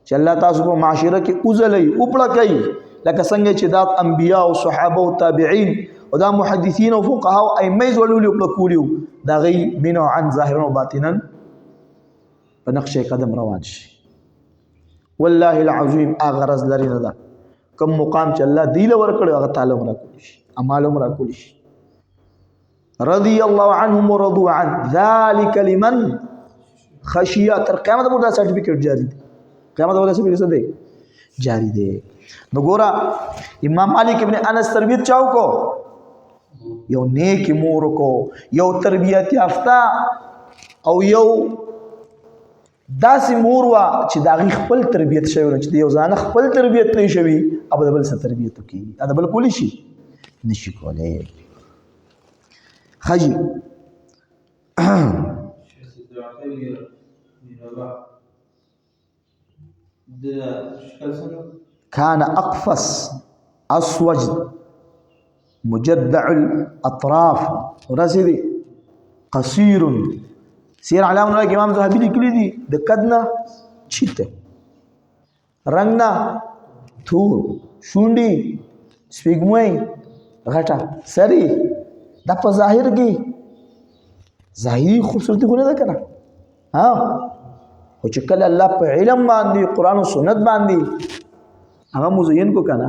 چې الله تاسو په معاشره کې اوزلې اوپړه کوي لکه څنګه چې دا انبیا او صحابه او تابعین او دا محدثین او فقها او ائمه زولولي او کولیو دا غي منو عن ظاهرا و باطنا په نقشه قدم روان شي. والله العظیم اغرض لري نه دا کوم مقام چې الله دیله ورکړي هغه تعالی مرا کولی شي اعمال مرا کولی شي. رضی الله عنهم ورضوا عن ذلك لمن خشیه. تر قیامت پورې دا سرټیفیکیټ جاری دی، قیامت پورې سرټیفیکیټ دی جاری دی. نو ګورا امام مالک ابن انس تربیت چاو کو یو نیک مور کو یو تربیت یافته او یو داسې مور وا چې دا خپل تربیت شوی چې یو ځان خپل تربیت نه شوی اب د بل سره تربیت کوي دا بل کولی شي نشي کولای. خجی كان أقفص أسود مجدع الأطراف ورسدي قصير سير علامه لك امام ذهبي لیکلی دي د قدنا چیته رنگنا تور شونډي سپیګموي غټه سری د په ظاهر کې ظاهري خوبصورتي خو نه ده کنه ها او چې کله الله په علم باندې قران او سنت باندې هغه مزین کو کنه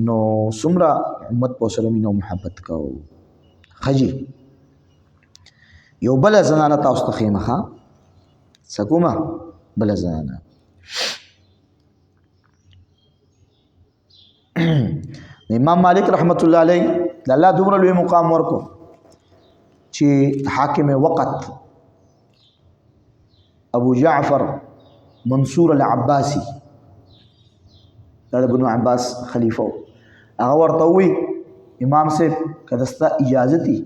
نو سمرا امت په سره مينو محبت کو. خجي یو بل زنانه تاسو ته خیمه سکوما بل زنانه امام مالک رحمت الله علیه د الله دومره لوی مقام ورکو چې حاکم وقت ابو جعفر منصور العباسي دا ابن عباس خلیفہ هغه ورته وی امام صاحب کله ستا اجازه دي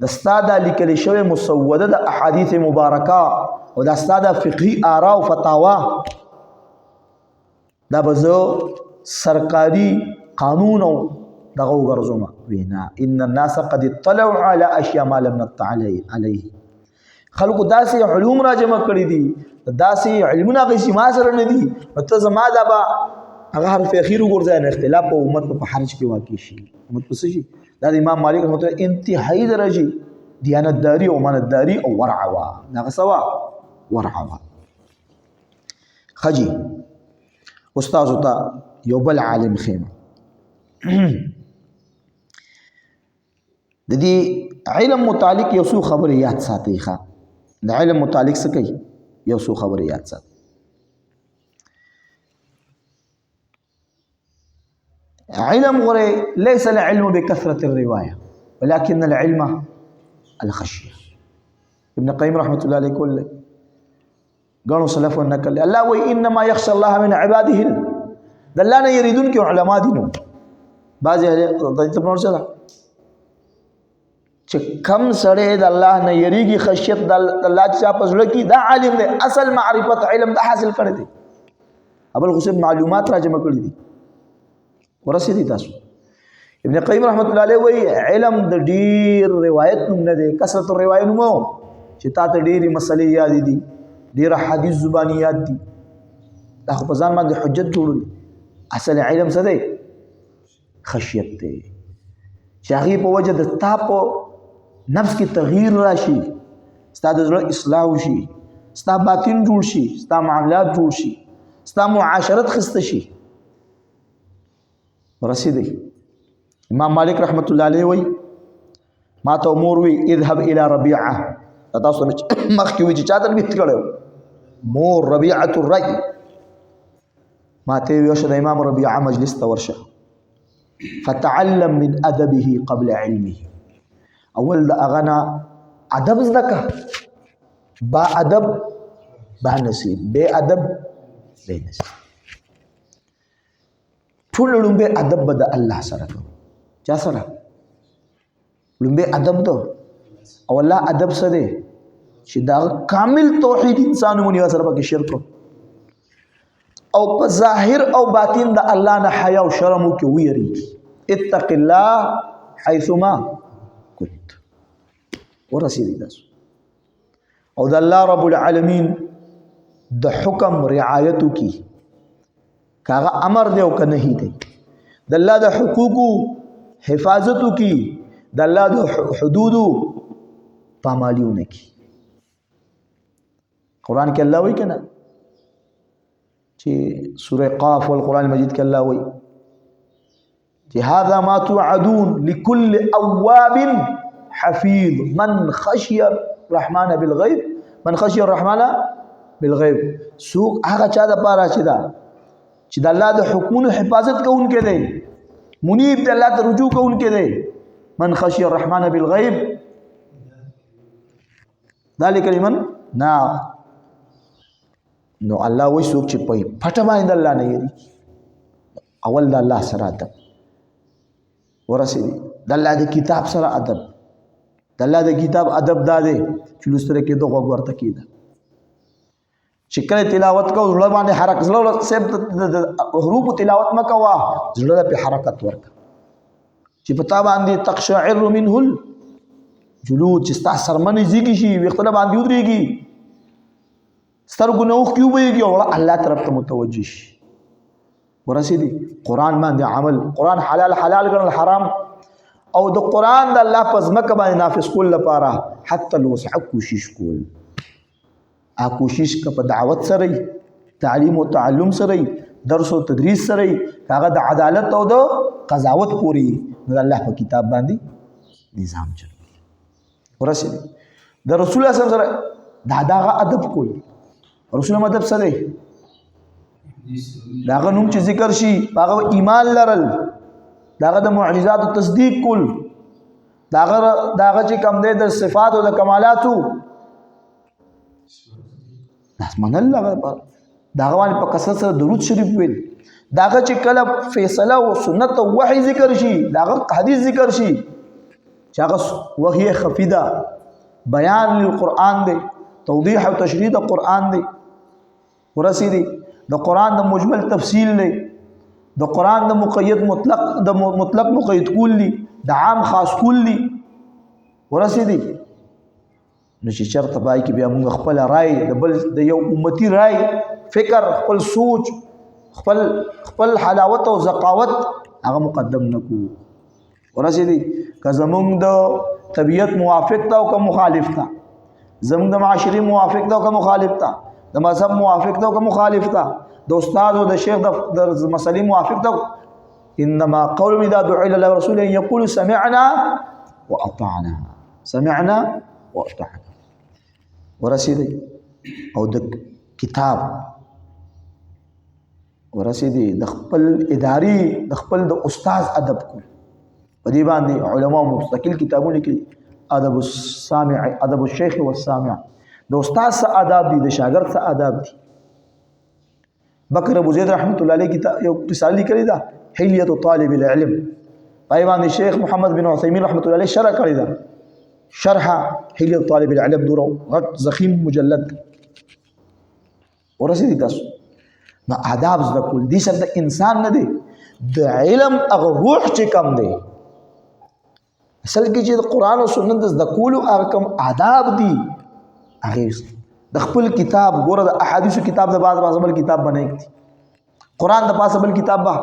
دستا دا لیکل شوی مسوده د احادیث مبارکه او دستا د فقهي آرا او فتاوا دا بزو سرکاري قانون او دغه ورزومه وینا ان الناس قد اطلعوا على اشياء ما لم نطلع عليه. خلق داسې علوم را جمع کړی دي داسې علمونه غي ما سره نه دي ته زما دا با هغه حرف اخیر وګورځي نه اختلاف په امت په حرج کې واقع شي امت په شي. دا امام مالک رحمۃ اللہ انتهایی درجه دیانتداری او امانتداری او ورعوا دغه سوا ورعوا. خجی استاد ته یو بل عالم خیمه د دې علم متعلق یو څو خبرې یاد ساتي ښه د علم متعلق څه کوي یو څو خبرې یاد ساتي. علم غره ليس العلم بكثرة الرواية ولكن العلم الخشية. ابن قيم رحمة الله عليه كله قالوا سلف النكل الله وإنما يخشى الله من عباده دلانا يريدون كي علماء دينهم بعض تبنور سلا كم سره د الله نه یریږي خشیت د الله چې په زړه کې دا عالم دی اصل معرفت علم د حاصل کړی دی ابل حسین معلومات را جمع کړی دي ورسېدي تاسو. ابن قیم رحمت الله علیه وی علم د ډیر روایت نوم نه دی کثرت الروایت نوم چې تا ته ډیری مسلې یاد دي ډیر حدیث زبانی یاد دي دا خو په ځان باندې حجت جوړول. اصل علم څه دی خشیت دی چې هغه په وجه د تا په نفس کې تغییر راشي ستاسو زړه اصلاح وشي ستا باطن جوړ شي، ستا معاملات جوړ شي، ستا معاشرت خسته شي. ورسېدی امام مالک رحمت الله علیه وی ما ته مور وی اذهب الى ربيعه، تاسو مخکې وی چې چا تربیت کړو مور ربيعه الرأي، ما ته وی شه د امام ربيعه مجلس ته ورشه فتعلم من ادبه قبل علمه، اول د اغنا ادب زدکه، با ادب با نصیب، بے ادب بے نصیب. ټول لومبه ادب به د الله سره کو، چا سره لومبه ادب دو او الله ادب سره چې دا کامل توحید انسان مونږ سره پکې شرک او په ظاهر او باطن د الله نه حیا او شرم کې ویری. اتق الله حيثما كنت. ورسېدی تاسو او د الله رب العالمین د حکم رعایت کی، کاغه امر دی او کنه هی دی، د الله د حقوقو حفاظت کی، د الله د حدودو پامالیونه کی. قرآن کې الله وی کنه چې سوره قاف والقرآن المجید کې الله وی چې هذا ما توعدون لكل اواب حفيظ من خشي الرحمن بالغيب، من خشي الرحمن بالغيب. سوق هغه چا د پاره چې دا چې د الله د حکمونو حفاظت کوونکې دی، منیب د الله ته رجوع کوونکې دی. من خشي الرحمن بالغيب ذلك لمن نا. نو الله وای څوک چې په پټه باندې الله نه یری، اول د الله سره ادب ورسېدي، د الله د کتاب سره ادب. د الله د کتاب ادب دا دی چې لوستره کې دوه غوږ ورته کېده چې کله تلاوت کو زړه باندې حرکت، زړه سب د حروف تلاوت مکوا زړه په حرکت ورک چې پتا باندې تقشعر منه الجلود، چې ستا سرمنې زیږي شي، وختونه باندې ودرېږي، سترګو نوخ کیو بهږي او الله طرف ته متوجه شي. ورسېدي قرآن باندې عمل، قرآن حلال حلال ګڼل حرام، او د قرآن د الله په ځمکه باندې نافذ کول لپاره حتی الوسع کوشش کول. کوشش که په دعوت سره، تعلیم او تعلم سره، درس او تدریس سره، هغه د عدالت او د قضاوت پوری د الله په کتاب باندې نظام چلوي. ورسېدي د رسول الله صلی الله علیه وسلم دغه ادب کول. رسول الله ادب سره داغه نوم چې ذکر شي هغه ایمان لرل، داغه د معجزات او تصدیق کول، داغه چې کم دی د صفات او د کمالاتو داس منل، داغه باندې په کثرت سره درود شریف ویل، داغه چې کله فیصله او سنت او وحی ذکر شي، داغه حدیث ذکر شي چې هغه وحی خفیده بیان للقرآن دی، توضیح او تشریح د قرآن دی. ورسېدي د قرآن د مجمل تفصیل دی، د قرآن د مقید مطلق مقید کول دی، د عام خاص کول دی. ورسېدي نو چې چرته پای کې بیا موږ خپل رائے د بل د یو امتی رائے فکر، خپل سوچ، خپل حلاوت او زقاوت هغه مقدم نکو. ورسېدي که زمونږ د طبیعت موافق تا او که مخالف تا، زمونږ د معاشري موافق تا او که مخالف تا، د مذهب موافق تا او که مخالف تا، د استاد او د شیخ د مسلې موافق تا. انما قول اذا دعوا الى الله ورسوله يقول سمعنا واطعنا، سمعنا واطعنا. ورسېدي او د کتاب ورسېدي د خپل اداري د خپل د استاد ادب کو. په دې باندې علما مستقل کتابونه لیکلي، ادب السامع، ادب الشيخ والسامع، د استاد څخه آداب دي، د شاګرد څخه آداب دي. بکر ابو زید رحمت الله علیه کتاب یو رساله لیکلې ده حلیه طالب العلم، پای باندې شیخ محمد بن عثیمین رحمت الله علیه شرح کړی ده، شرح حلیه طالب العلم دورو غټ ضخیم مجلد. ورسېدي تاسو نو آداب زده کول دي سره د انسان نه دی، د علم هغه روح چې کم دی. اصل کې چې د قرآن او سنت د زده کولو هغه کم آداب دي، هغه د خپل کتاب ګوره، د احادیثو کتاب د بعض بل کتاب بنای کی، قرآن د پاسه بل کتاب با،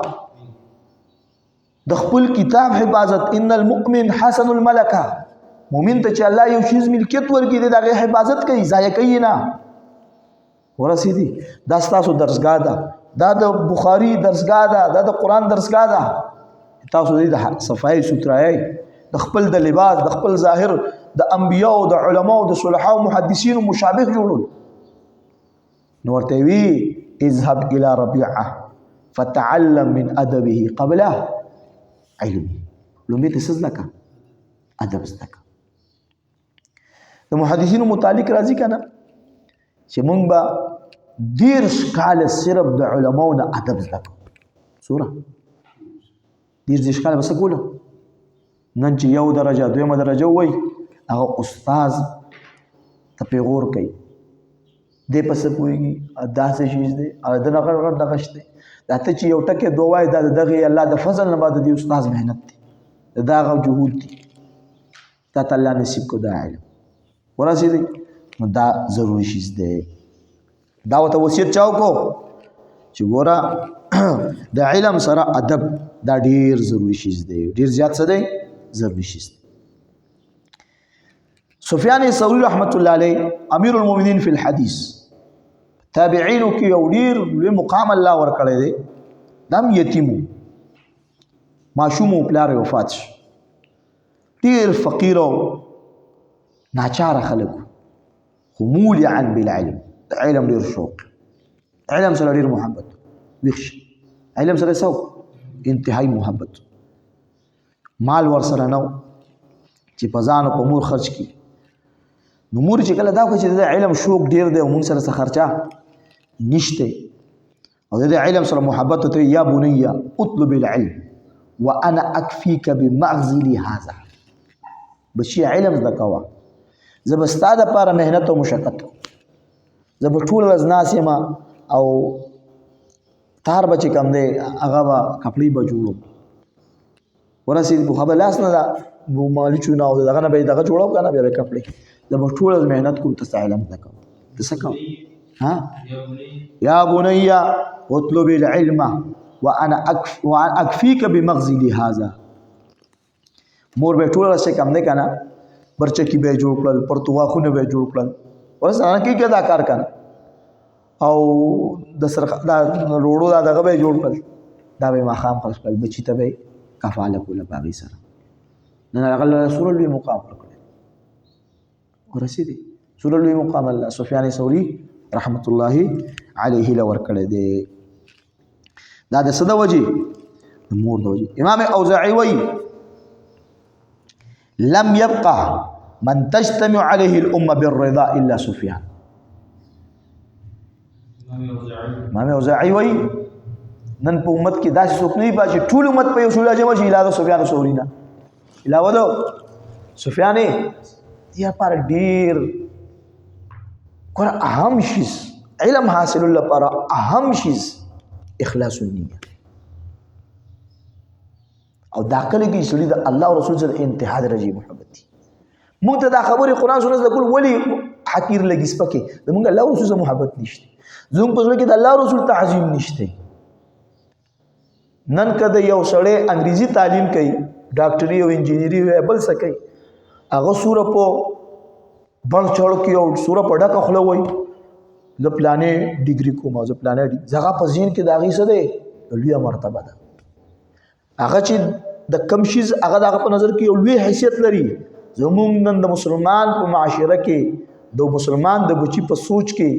د خپل کتاب حفاظت. ان المؤمن حسن الملکه، مؤمن ته چې الله یو شیز ملکیت ورکړي دغه حفاظت کوي، ضایع کوي نه. ورسېدي دا ستاسو درسګاه ده دا د بخاري درسګاه ده دا د قرآن درسګاه ده تاسو دې د صفایي سوترایي د خپل د لباس د خپل ظاهر د انبیاء د علماء د صلحاء او محدثین مشابه جوړول نو ورته وی اذهب الى ربيعه فتعلم من ادبه قبل علم لومې ته سزلکه ادب زدکه د محدثینو متعلق راځي کنه چې مونږ به ډیر کال صرف د علماو نه ادب زدکو سوره ډیر کال بس کوله نن چې یو درجه دویمه درجه وای هغه استاد ته پیغور کوي دې پس پويږي داسې شي دې او د نغړ غړ دغه شته دا ته چې یو ټکه دوه د دغه الله د فضل نه بعد دی استاد مهنت دي دا غو جهود دي تا الله نصیب کو دا علم ورسېږي نو دا ضروري شي دې دا وته وصیت چاو کو چې ګورا د علم سره ادب دا ډیر ضروري شي دې ډیر زیات څه دی ضروري شي سفیان ثوری رحمت الله علیه امیر المؤمنین فی الحدیث تابعین کی یو ډیر لوی مقام الله ور کړی دی دم یتیمو ماشوم پلار وفات شو ډیر فقیر او ناچار خلک خمول عن بالعلم علم ډیر شوق علم سره ډیر محبت وښ علم سره سو انتهائی محبت مال ور سره نو چې پزان په مور خرج کی نو مور چې کله دا کوي چې د علم شوق ډیر دی او مونږ سره څه خرچه نشته او د علم سره محبت ته یا بنیا اطلب العلم وانا اكفيك بمغزلي هذا بشي علم زکوا زبستا د لپاره مهنت او مشقت زب ټول ورځ ما او تار بچ کم دی هغه با کپړې به جوړو ورسې په خبر لاس نه دا مالی چونه او دغه نه به دغه جوړو کنه به کپړې زب ټول ورځ مهنت کوم ته علم زکوا څه کوم ها یا بنیا اطلب العلم وانا اكفيك بمغزلي هذا مور به ټول څه کم نه کنه برچکی به جوړ کړل پرتواخونه به جوړ کړل ورسره کې دا کار کنه او د سر دا روړو دا دغه به جوړ کړل دا به ما خام خرج کړل بچی ته به کفاله کوله باغی سره نه هغه رسول الله مقام کړل ورسېدي رسول الله مقام الله سفیان ثوری رحمت الله علیه لور کړی دی دا د صد وجه مور د وجه امام اوزاعی وی لم يبقى من تجتمع عليه الامه بالرضا الا سفيان امام اوزاعی وی نن په امت کې داسې څوک نه پاتې ټول امت په یو شولا جمع شي علاوه سفیان ثوری نه علاوه دو سفیان یا پر ډیر کور اهم شي علم حاصل لپاره اهم شي اخلاص النیه او دا کله کې چې د الله او رسول سره انتها درجه محبت دي مونږ ته دا خبره قران سنت د کول ولی حقیر لګي سپکه مونږ الله او رسول سره محبت نشته زموږ په ځل کې د الله او رسول تعظیم نشته نن کده یو سړی انګریزي تعلیم کوي ډاکټري او انجینری وي بل څه کوي هغه سوره په بل چړ کې او سوره په ډکه خله وای د پلانې ډیګري کوم او د پلانې ځای په ځین کې داغي څه دی لوی مرتبه ده هغه چې د کم شیز هغه دغه په نظر کې لوی حیثیت لري زموږ نن د مسلمان په معاشره کې د مسلمان د بچی په سوچ کې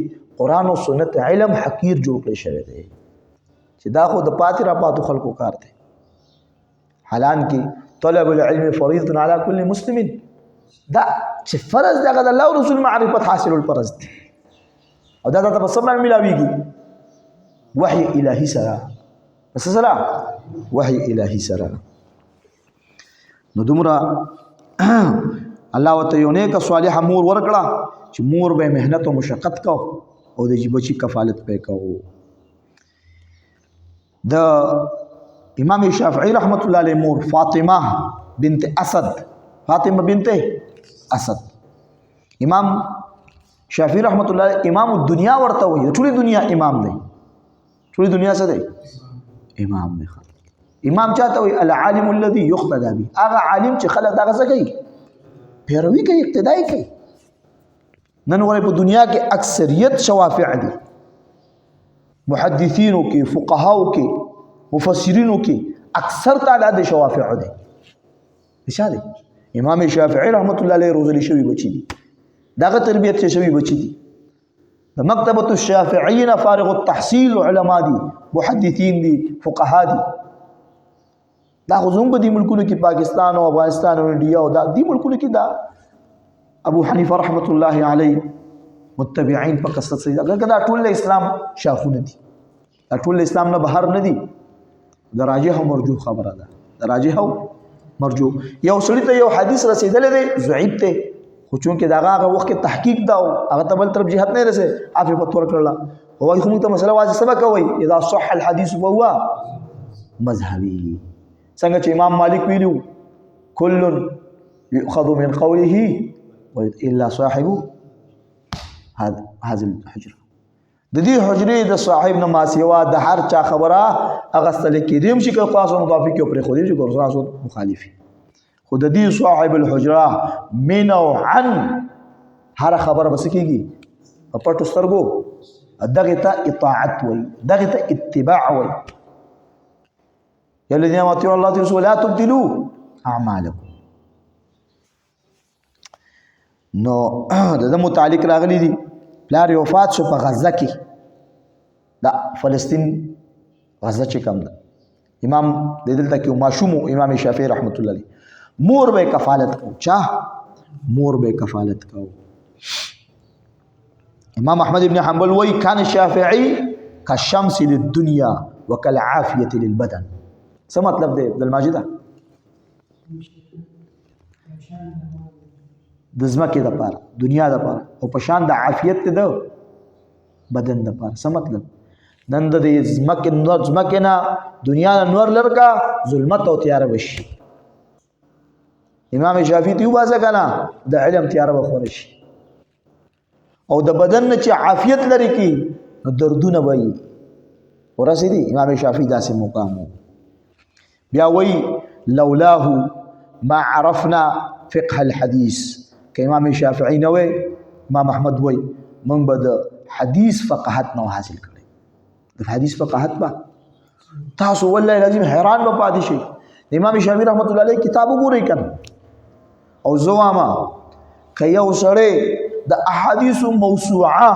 قران او سنت علم حقیر جوړ کړی شوی دی چې دا خو د پاتې را پاتو خلکو کار دی حالان کې طلب العلم فريضه على كل مسلم دا چې فرض دی هغه د الله او رسول معرفت حاصل الفرض دی او دا ته په سمه ملاويږي وحي الهي سره بس سره وحي الهي سره نو دومره الله وته یو نیک صالح مور ورکړه چې مور به مهنت او مشقت کو او د بچی کفالت پې کو د امام شافعی رحمت الله علیه مور فاطمه بنت اسد فاطمه بنت اسد امام شافعی رحمت الله علیه امام الدنیا ورته وي ټولې دنیا امام دی ټولې دنیا څه دی امام دی امام چاته وي العالم الذي يقتدى به هغه عالم چې خلک دغه څه کوي پیروي کوي اقتداء کوي نن ورې په دنیا کې اکثریت شوافع دي محدثینو کې فقهاو کې مفسرینو کې اکثر تعداد شوافع دي مثال امام شافعی رحمت الله علیه روزلی شوی بچی دي داغه تربیت چې شوی بچی دي د مکتبه الشافعیین فارغ التحصیل علما دي محدثین دي فقها دي دا غزون په دې ملکونو کې پاکستان او افغانستان او انډیا او دا دې ملکونو کې دا ابو حنیفه رحمت الله علیه متبعین په قصه سي دا ټول اسلام شاخونه دي دا ټول اسلام نه بهر نه دي دا راجح او مرجوح خبره ده دا راجح او مرجوح یو سړی ته یو حدیث رسیدل دی ضعیف ته خو چون کې داغه وخت کې تحقیق دا هغه ته بل طرف جهت نه رسي عافیت فتوا کړل او وايي کوم ته مسله واځي سبق کوي اذا صح الحديث فهو مذهبي څنګه چې امام مالک ویلو كل يؤخذ من قوله الا صاحب هذه الحجره د دې حجرې د صاحب نه ما سیوا د هر چا خبره اغستل کېدیم شي که خاص مطابق پر خو دې چې ګورساسو مخالفي خود دې صاحب الحجره منوعا هر خبره بس کېږي په پټو سترګو دغه ته اطاعت وي دغه ته اتباع وي یا الذين اطيعوا الله ورسوله لا تبدلوا اعمالكم نو د متعلق راغلي دي پلار وفات شو په غزه کې دا فلسطین غزه چې کم ده امام د دلته کې معصوم امام شافعي رحمت الله علیه مور به کفالت کو چا مور به کفالت کو امام احمد ابن حنبل وی کان الشافعي كالشمس للدنيا وكالعافيه للبدن څه مطلب دی د الماجده د زمکه د پاره دنیا د پاره او پشان د عافیت د بدن د پاره څه مطلب نن د زمکه نه دنیا نور لرګه ظلمت او تیار وشي امام شافعی ته واسه کنه د علم تیار بخور شي او د بدن چې عافیت لري کی نو دردونه وي ورسېدي امام شافعی داسې مقام بیا وی لولاه ما عرفنا فقه الحديث که امام شافعی نه وي امام احمد وي من به د حدیث فقاهت نو حاصل کړي د حدیث فقاهت با تاسو والله لازم حیران به پاتې شي امام شافعی رحمت الله علیه کتاب وګورئ کنه او زواما که یو سړی د احادیث موسوعه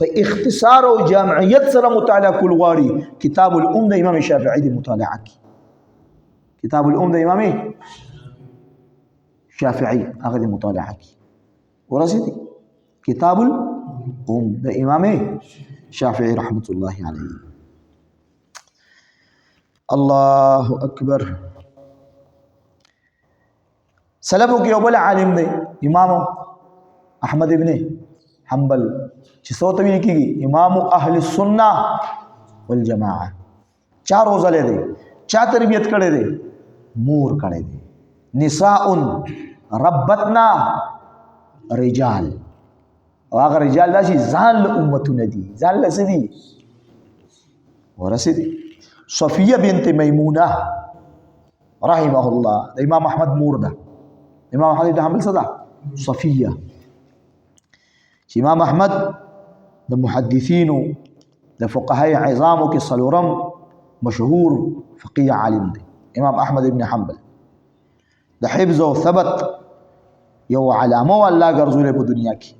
په اختصار او جامعیت سره مطالعه کول غواړي کتاب الام د امام شافعی دی مطالعه کی کتاب الام د امام شافعی هغه دی مطالعه کی ورسېدي کتاب الام د امام شافعی رحمت الله علیه الله اکبر سلفو کې یو بل عالم دی امام احمد ابن حنبل چې څه ته ویل کېږي امام اهل السنه والجماعه چا روزله دی چا تربیت کړي دی مور کړي دی نساء ربتنا رجال او هغه رجال داسي ځان له امتونه دي ځان له سدي ورسېدي صفیه بنت میمونه رحمه الله د امام احمد مور ده امام احمد بن حنبل صدا صفیه چې امام احمد د محدثینو د فقهای عظامو کې څلورم مشهور فقيه عالم دی امام احمد بن حنبل د حفظ او ثبت یو علامه الله ګرځولې په دنیا کې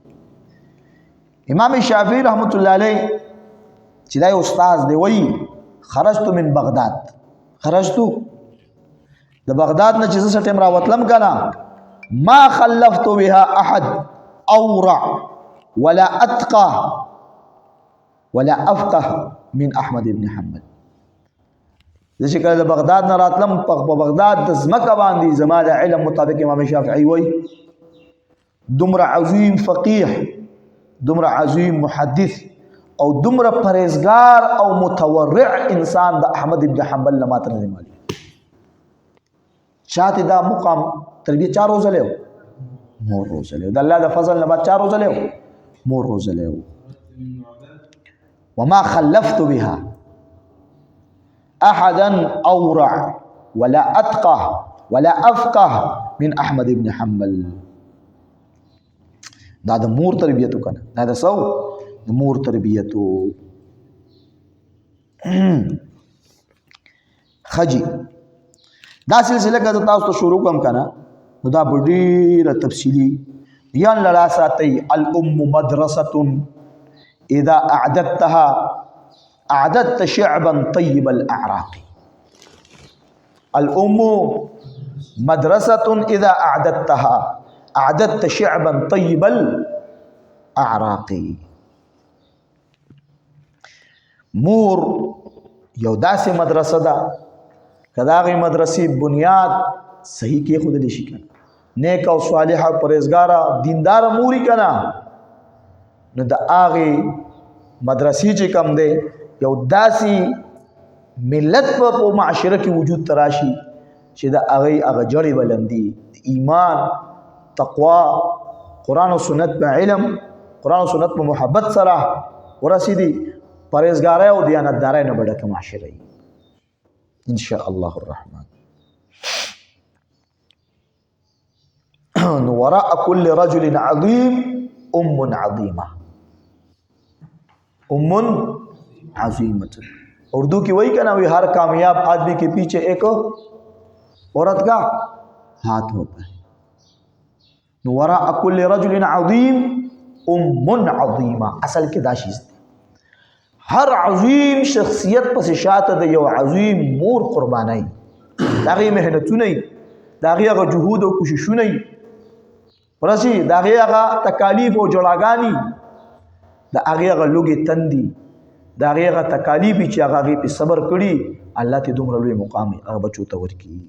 امام شافعي رحمت الله علیه چې دا استاد دی وایي خرجت من بغداد خرجت د بغداد نه چې څه ټیم راوتلم کنه ما خلفت بها احد اورع ولا اتقى ولا افقه من احمد بن حنبل چې کله د بغداد نه راتلم په بغداد د زمکه باندې زما د علم مطابق امام شافعي وای دومره عظیم فقيه دومره عظیم محدث او دومره پرهیزګار او متورع انسان د احمد بن حنبل نه ماته نه مالي شاته دا مقام تربیه 4 روزه له مور روزه له د الله د فضل نه بعد 4 روزه له مور روزه له وما خلفت بها احدا اورع ولا اتقى ولا افقه من احمد بن حنبل دا د مور تربیته کنه دا د سو د مور تربیته خجی دا سلسله که تاسو ته شروع کوم کنه نو دا ډیره تفصیلی یان لړا ساتي الام مدرسه اذا اعددتها اعددت شعبا طيب الاعراق الام مدرسه اذا اعددتها اعددت شعبا طيب الاعراق مور یو داسې مدرسه ده کدا غي مدرسې بنیاد صحیح کې خود دې شي کنه نیک او صالحه پرهیزګارا دیندار موري کنه نو د هغه مدرسې چې کم ده یو داسې ملت په معاشره کې وجود تراشي چې د هغه جړې بلندي ایمان تقوا قران او سنت په علم قران او سنت په محبت سره ورسېدي پرهیزګارای او دیانتدارای نه بډه کې معاشره ان شاء الله الرحمن وراء كل رجل عظيم عظيمه عظیمت اردو کی وہی کہنا ہوئی ہر کامیاب آدمی کے پیچھے ایک عورت کا ہاتھ ہوتا ہے وراء كل رجل عظيم عظیمه اصل کې دا شی هر عظیم شخصیت پس شاته د یو عظیم مور قربانای داغه مهنتونه داغه هغه جهود او کوششونه ورسي داغه هغه تکالیف او جړاګانی داغه هغه لوګي تندي داغه هغه تکالیف چې هغه په صبر کړي الله ته دومره لوی مقام هغه بچو ته ورکی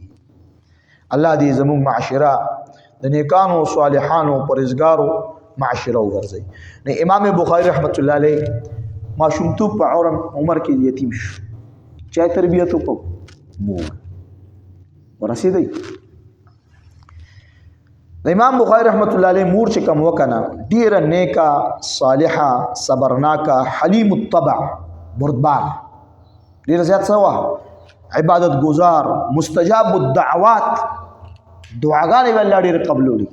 الله دې زموږ معاشره د نیکانو صالحانو پرهیزګارو معاشره وګرځي نه امام بخاری رحمت الله علیه ماشومتوب په عمر کې یتیم شو چا تربیت وکړو مور ورسېدی د امام بخاری رحمت الله علیه مور چې کوم وکنه ډیره نیکه صالحه صبرناکه حلیم الطبع بردبار ډیره زیات سوا عبادت گزار مستجاب الدعوات دعاګانې ول ډیره قبولولي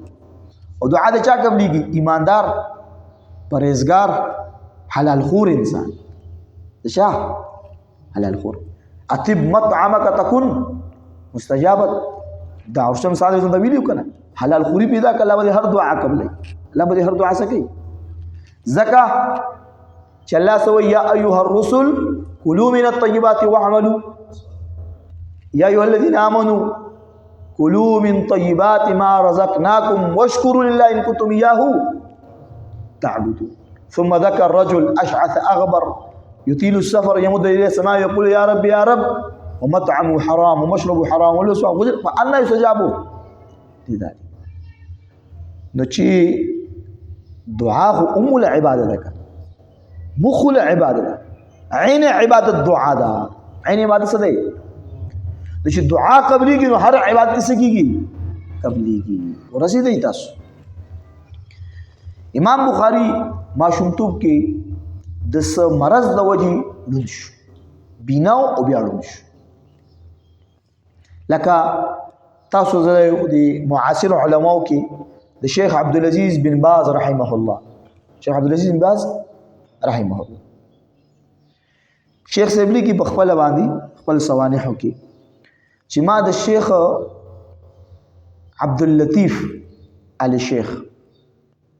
او دعا د چا قبليږي ایماندار پرهیزګار حلال خور انسان شا حلال خور اطب مطعمك تكن مستجابت دا اوسم صالح زنده ویلو کنه حلال خوري پیدا کله به هر دعا قبلې الله به هر دعا سکی زکا چلا سو یا ايها الرسل كلوا من الطيبات واعملوا يا ايها الذين امنوا كلوا من طيبات ما رزقناكم واشكروا لله ان كنتم اياه تعبدون ثم ذكر رجل أشعث أغبر يطيل السفر يمد إلى السماء يقول يا رب ومطعمه حرام ومشربه حرام ولبسه غزل فأنا يستجابه لذلك نچی دعاه أم العبادة لك مخ العبادة عين عبادة دعاء دا عين عبادة صدي نچی دعا قبلی کی ہر عبادت سے کی قبلی کی ورسیدی تاسو امام بخاری ماشومتوب کې د مرض د وجې ړوند شو بیناو او بیا ړوند شو لکه تاسو د معاصر علماو کې د شیخ عبدالعزیز بن باز رحمه الله شیخ عبدالعزیز بن باز رحمه الله شیخ سیبلی کې په خپل باندې خپل سوانحو کې چې ما د شیخ عبداللطیف علی شیخ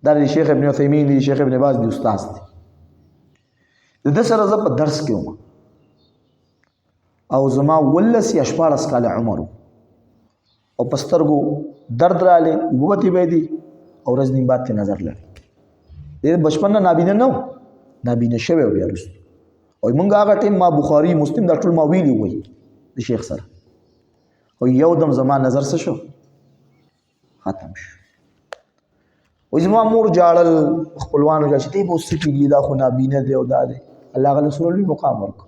دا شیخ ابن عثیمین دی شیخ ابن باز دی استاد دی د سره زه په درس کې وم او زما ولس یا 14 کال عمر او پسترګو درد رااله وبتی به دی او رزنی بات ته نظر لري د بچپن نه نابینه نو نابینه شوی بیا رس او مونږ هغه ټیم ما بخاری مسلم دا ټول ما ویلی وای د شیخ سره او یو دم زما نظر څه شو ختم شو او زما مور جاړل خپلوانو چې ته به سپیږي دا خو نابینه دی او دا دی الله غل رسول الله مقام ورک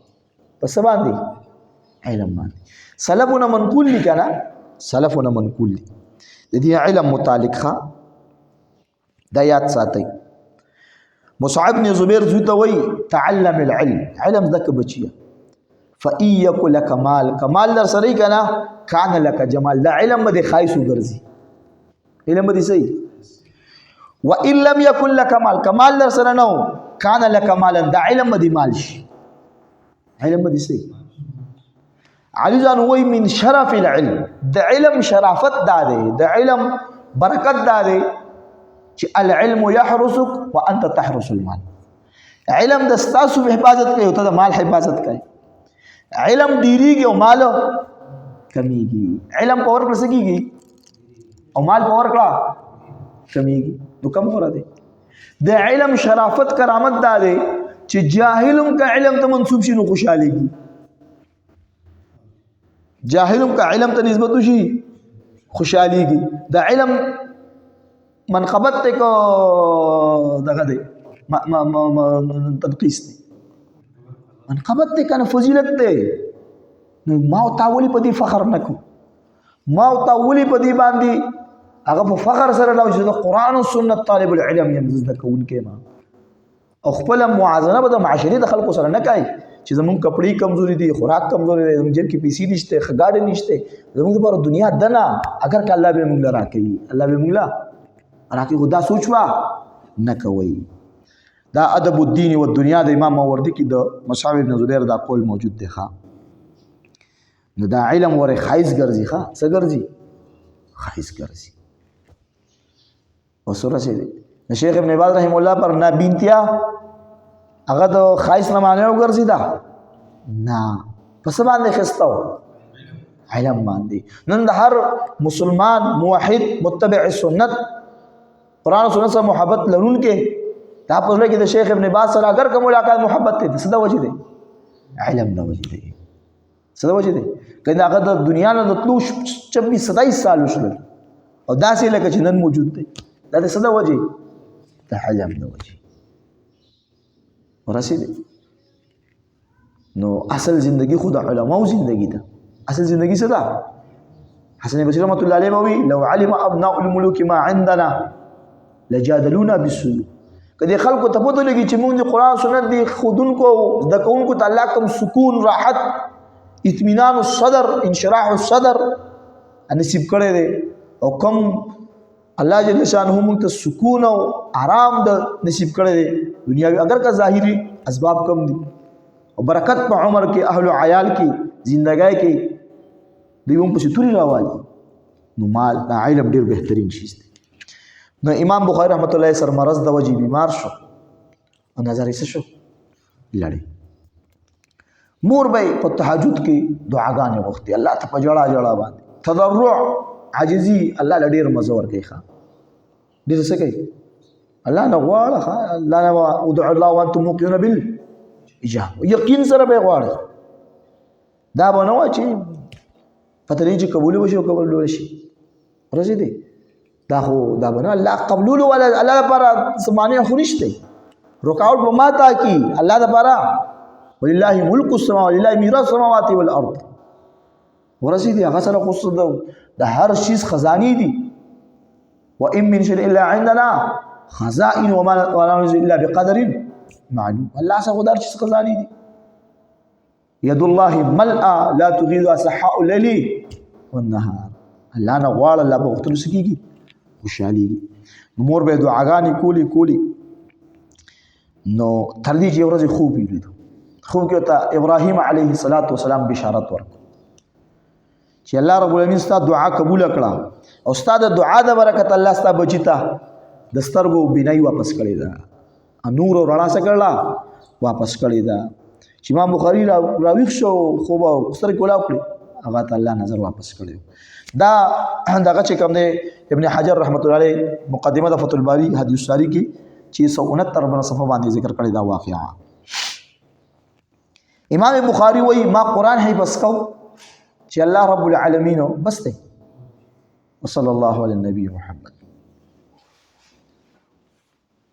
پس باندې علم باندې سلفنا منقول لکنا سلفنا منقول د دې علم متعلق ښه دا یاد ساتي مصعب بن زبیر زوته وی تعلم العلم علم ذک بچیا فايك لك مال کمال در سره کنا کان لك جمال دا علم به خایس وګرځي علم به صحیح وان لم يكن لك مال کمال در سره نو کان لك مال دا علم به مال شي علم به دي علي ځان وای من شرف العلم د علم شرافت دا دی د علم برکت دا دی چې العلم يحرسك وانت تحرس المال علم د ستاسو حفاظت کوي او ته د مال حفاظت کوي علم ډیریږي او مال کمیږي علم پاور پر سکیږي او مال پاور کړه کمیږي نو کم پر دی د علم شرافت کرامت دا دی چې جاهلم کا علم ته منسوب شي نو خوشاليږي جاهلم کا علم ته نسبت شي خوشاليږي د علم منقبت ته کو دغه دی تنقیس دی منقبت ته کنه فضیلت دی نو ما او تاولی په دې فخر نکو ما او تاولی په دې باندې هغه په فخر سره لاو چې د قران او سنت طالب العلم یم زده کوونکې ما او خپل موازنه به د معاشري د خلکو سره نه کوي چې زمون کپڑے کمزوري دي خوراک کمزوري دي زمون جیب کې پیسې نشته خګاډه نشته زمون لپاره دنیا دنا اگر ک الله به موږ راکړي الله به موږ راکړي خدا سوچوا نه کوي دا ادب الدین و دنیا د امام ماوردی کې د مصعب ابن زبیر دا قول موجود دی ښا نو دا علم ور خایز ګرځي ښا څه ګرځي خایز ګرځي وسره سي شیخ ابن باز رحم الله پر نابینتیا هغه د خایس نه معنی وګرځي دا نه پس باندې خستاو علم باندې نن د هر مسلمان موحد متبع سنت قران او سنت سره محبت لرون کې دا په لږ کې د شیخ ابن باز سره اگر کوم ملاقات محبت ته صدا وجه دی علم نه وجه دی صدا وجه دی کله هغه د دنیا نه د تلو 26 27 سال وشل او داسې لکه چې نن موجود دی دا د صدا وجه د علم نه وجه ورسید نو اصل زندگی خود علماء زندگی ده اصل زندگی څه ده حسن بصری رحمت الله علیه وی لو علم ابناء الملوك ما عندنا لجادلونا بالسلوك کدی خلکو ته پته لګي چې موږ د قران سنت دی خودونکو د کوونکو تعالی کوم سکون راحت اطمینان الصدر انشراح الصدر نصیب کړي دي او کوم الله جل شانه موږ ته سکون او آرام د نصیب کړي دي دنیاوی اگر کا ظاهری اسباب کم دي او برکت په عمر کې اهل او عیال کې زندګۍ کې دیوم په ستوري راوالي نو مال د علم ډیر بهترین شي نو امام بخاری رحمت الله سر مرض د وجې بیمار شو او نظر یې شو لړې مور به په تهجد کې دعاګانې وختي الله ته په جړه جړه باندې تضرع عاجزي الله لډیر مزور کوي ښا دې څه کوي الله نه غواړه الله نه ادعوا الله وانتم موقنون بالاجابه یقین سره به غواړي دا به نو چې پته لري چې قبول وشي او قبول وشي ورځي دي دا خو دا به الله قبول ولا الله لپاره سمانه خورشته رکاوټ به ماته کی الله لپاره ولله ملک السماوات ولله میراث السماوات والارض ورځي دي هغه سره خصوص د هر شي خزاني دي وان من شيء الا عندنا خزائن وما ننزل الا بقدر معلوم الله سره خدای چې خزاني دي يد الله ملأ لا تغيض سحاء الليل والنهار الله نه غواړ الله په وختونو سکیږي خوشالي مور به دعاګانې کولی نو تر دې چې ورځ خوب لیدو خوب کې ته ابراهيم عليه السلام بشارت ورکړ چې الله رب العالمین ستاسو دعا قبول کړه او ستاسو دعا د برکت الله ستاسو بچیتا د سترګو بینای واپس کړی دا نور او رڼا څخه واپس کړی دا چې امام بخاری راویښ شو خوب او سترګې کولا کړی هغه ته الله نظر واپس کړی دا دغه چې کوم دی ابن حجر رحمت الله علیه مقدمه د فتح الباری حدیث ساری کې 669 نمبر صفحه باندې ذکر کړی دا واقعا امام بخاری وایي ما قران حفظ کو چې الله رب العالمین بس ته وصلی الله علی النبی محمد